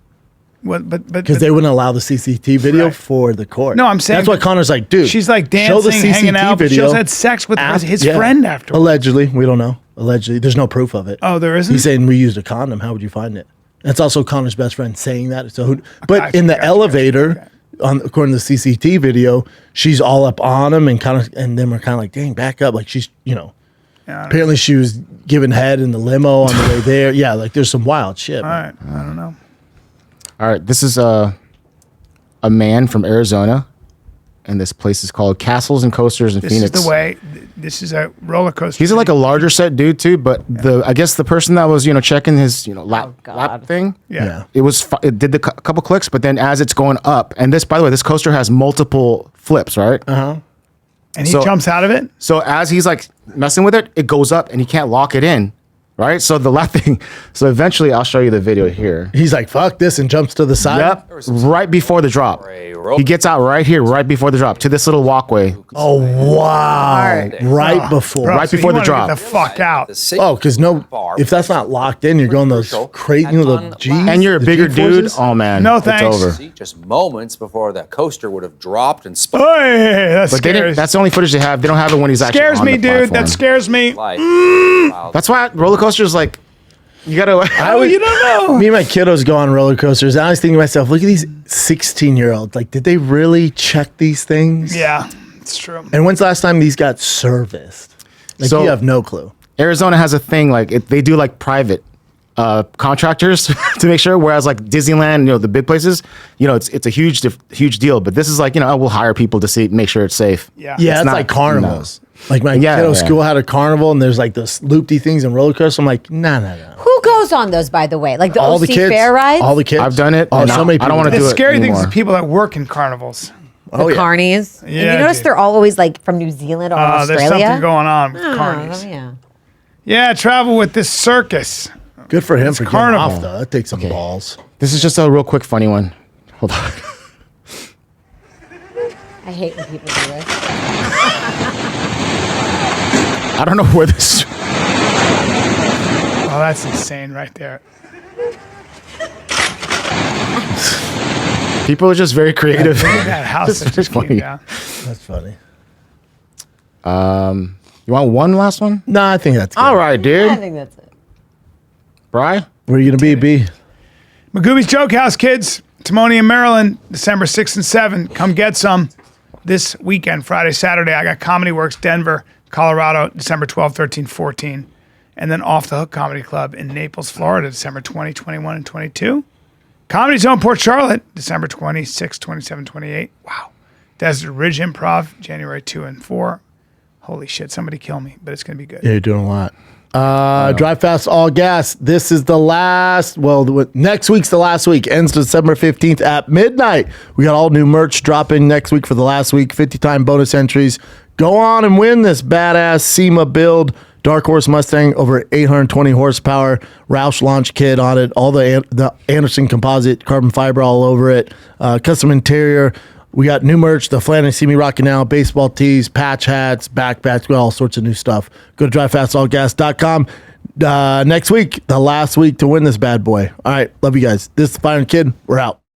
but Because they wouldn't allow the CCTV video Right. for the court. No, I'm saying- that's why Connor's like, dude. she's like show the dancing, hanging out. But she also had sex with his friend afterwards. Allegedly, we don't know. Allegedly, there's no proof of it. Oh, there isn't? He's saying we used a condom. How would you find it? That's also Connor's best friend saying that. So, but Gotcha, in the gotcha, elevator, gotcha. According to the CCTV video, she's all up on him and then we're kind of like, dang, back up. Like she's, apparently she was giving head in the limo on the way there. Yeah, like there's some wild shit. All right, I don't know. All right, this is a man from Arizona, and this place is called Castles and Coasters in This Phoenix. is the way. This is a roller coaster. He's like a larger set dude too, but I guess the person that was checking his lap thing, Yeah. it did the couple clicks, but then as it's going up, and this, by the way, this coaster has multiple flips, right? And he So- jumps out of it. So as he's like messing with it, it goes up and he can't lock it in, right? So the lap thing. So eventually, I'll show you the video here. He's like, fuck this, and jumps to the side. Yep, right before the drop. He gets out right here, right before the drop, to this little walkway. Oh, wow. Right before. Bro, Right so before you the wanna drop. Get the fuck out. Oh, because if that's not locked in, you're going those crazy little G's. And you're a the bigger G-forces. dude. Oh man, No it's thanks. over. Just moments before that coaster would have dropped and spun Hey, that But they didn't, scares, that's the only footage they have. They don't have it when he's actually scares on me, the dude. platform. That scares me. life. That's why roller coasters like you gotta. Oh, you don't know. Me and my kiddos go on roller coasters. And I was thinking to myself, look at these 16-year-olds. Like, did they really check these things? Yeah, it's true. And when's the last time these got serviced? Like, So- you have no clue. Arizona has a thing like they do like private contractors to make sure. Whereas like Disneyland, the big places, it's a huge deal. But this is like we'll hire people to make sure it's safe. Yeah. Yeah, it's not- like carnivals. Like my Yeah, kiddo yeah. school had a carnival, and there's like this loopty things and roller coasters. I'm like, no. Who goes on those, by the way? Like the All OC the kids. fair rides? All the kids. I've done it. Oh, and so many I don't people want to do do The it scary thing is anymore. the people that work in carnivals. Oh, the yeah. carnies. And Yeah, you notice dude. they're all always like from New Zealand or Australia. There's something going on with Oh, carnies. yeah. Yeah, travel with this circus. Good for him for getting carnival. off, though. That takes some balls. This is just a real quick funny one. Hold on. I hate when people do this. I don't know where this. Oh, that's insane right there. People are just very creative. Look at that house that It's just came funny. down. That's funny. You want one last one? No, I think that's good. All right, I dude. think that's it. Bri? Where are you going to be, B? Magooby's Joke House, kids. Timonium, Maryland, December 6th and 7th. Come get some this weekend, Friday, Saturday. I got Comedy Works, Denver, Colorado, December 12, 13, 14. And then Off the Hook Comedy Club in Naples, Florida, December 20, 21, and 22. Comedy Zone, Port Charlotte, December 26, 27, 28. Wow. Desert Ridge Improv, January 2 and 4. Holy shit, somebody kill me, but it's going to be good. Yeah, you're doing a lot. Drive Fast, All Gas. This is the last. Next week's the last week. Ends December 15th at midnight. We got all new merch dropping next week for the last week. 50-time bonus entries. Go on and win this badass SEMA build. Dark Horse Mustang, over 820 horsepower. Roush launch kit on it. All the Anderson composite carbon fiber all over it. Custom interior. We got new merch, the Flan and See Me Rockin' Now, baseball tees, patch hats, backpacks, we got all sorts of new stuff. Go to drivefastallgas.com. Next week, the last week to win this bad boy. All right, love you guys. This is the Fire and Kid. We're out.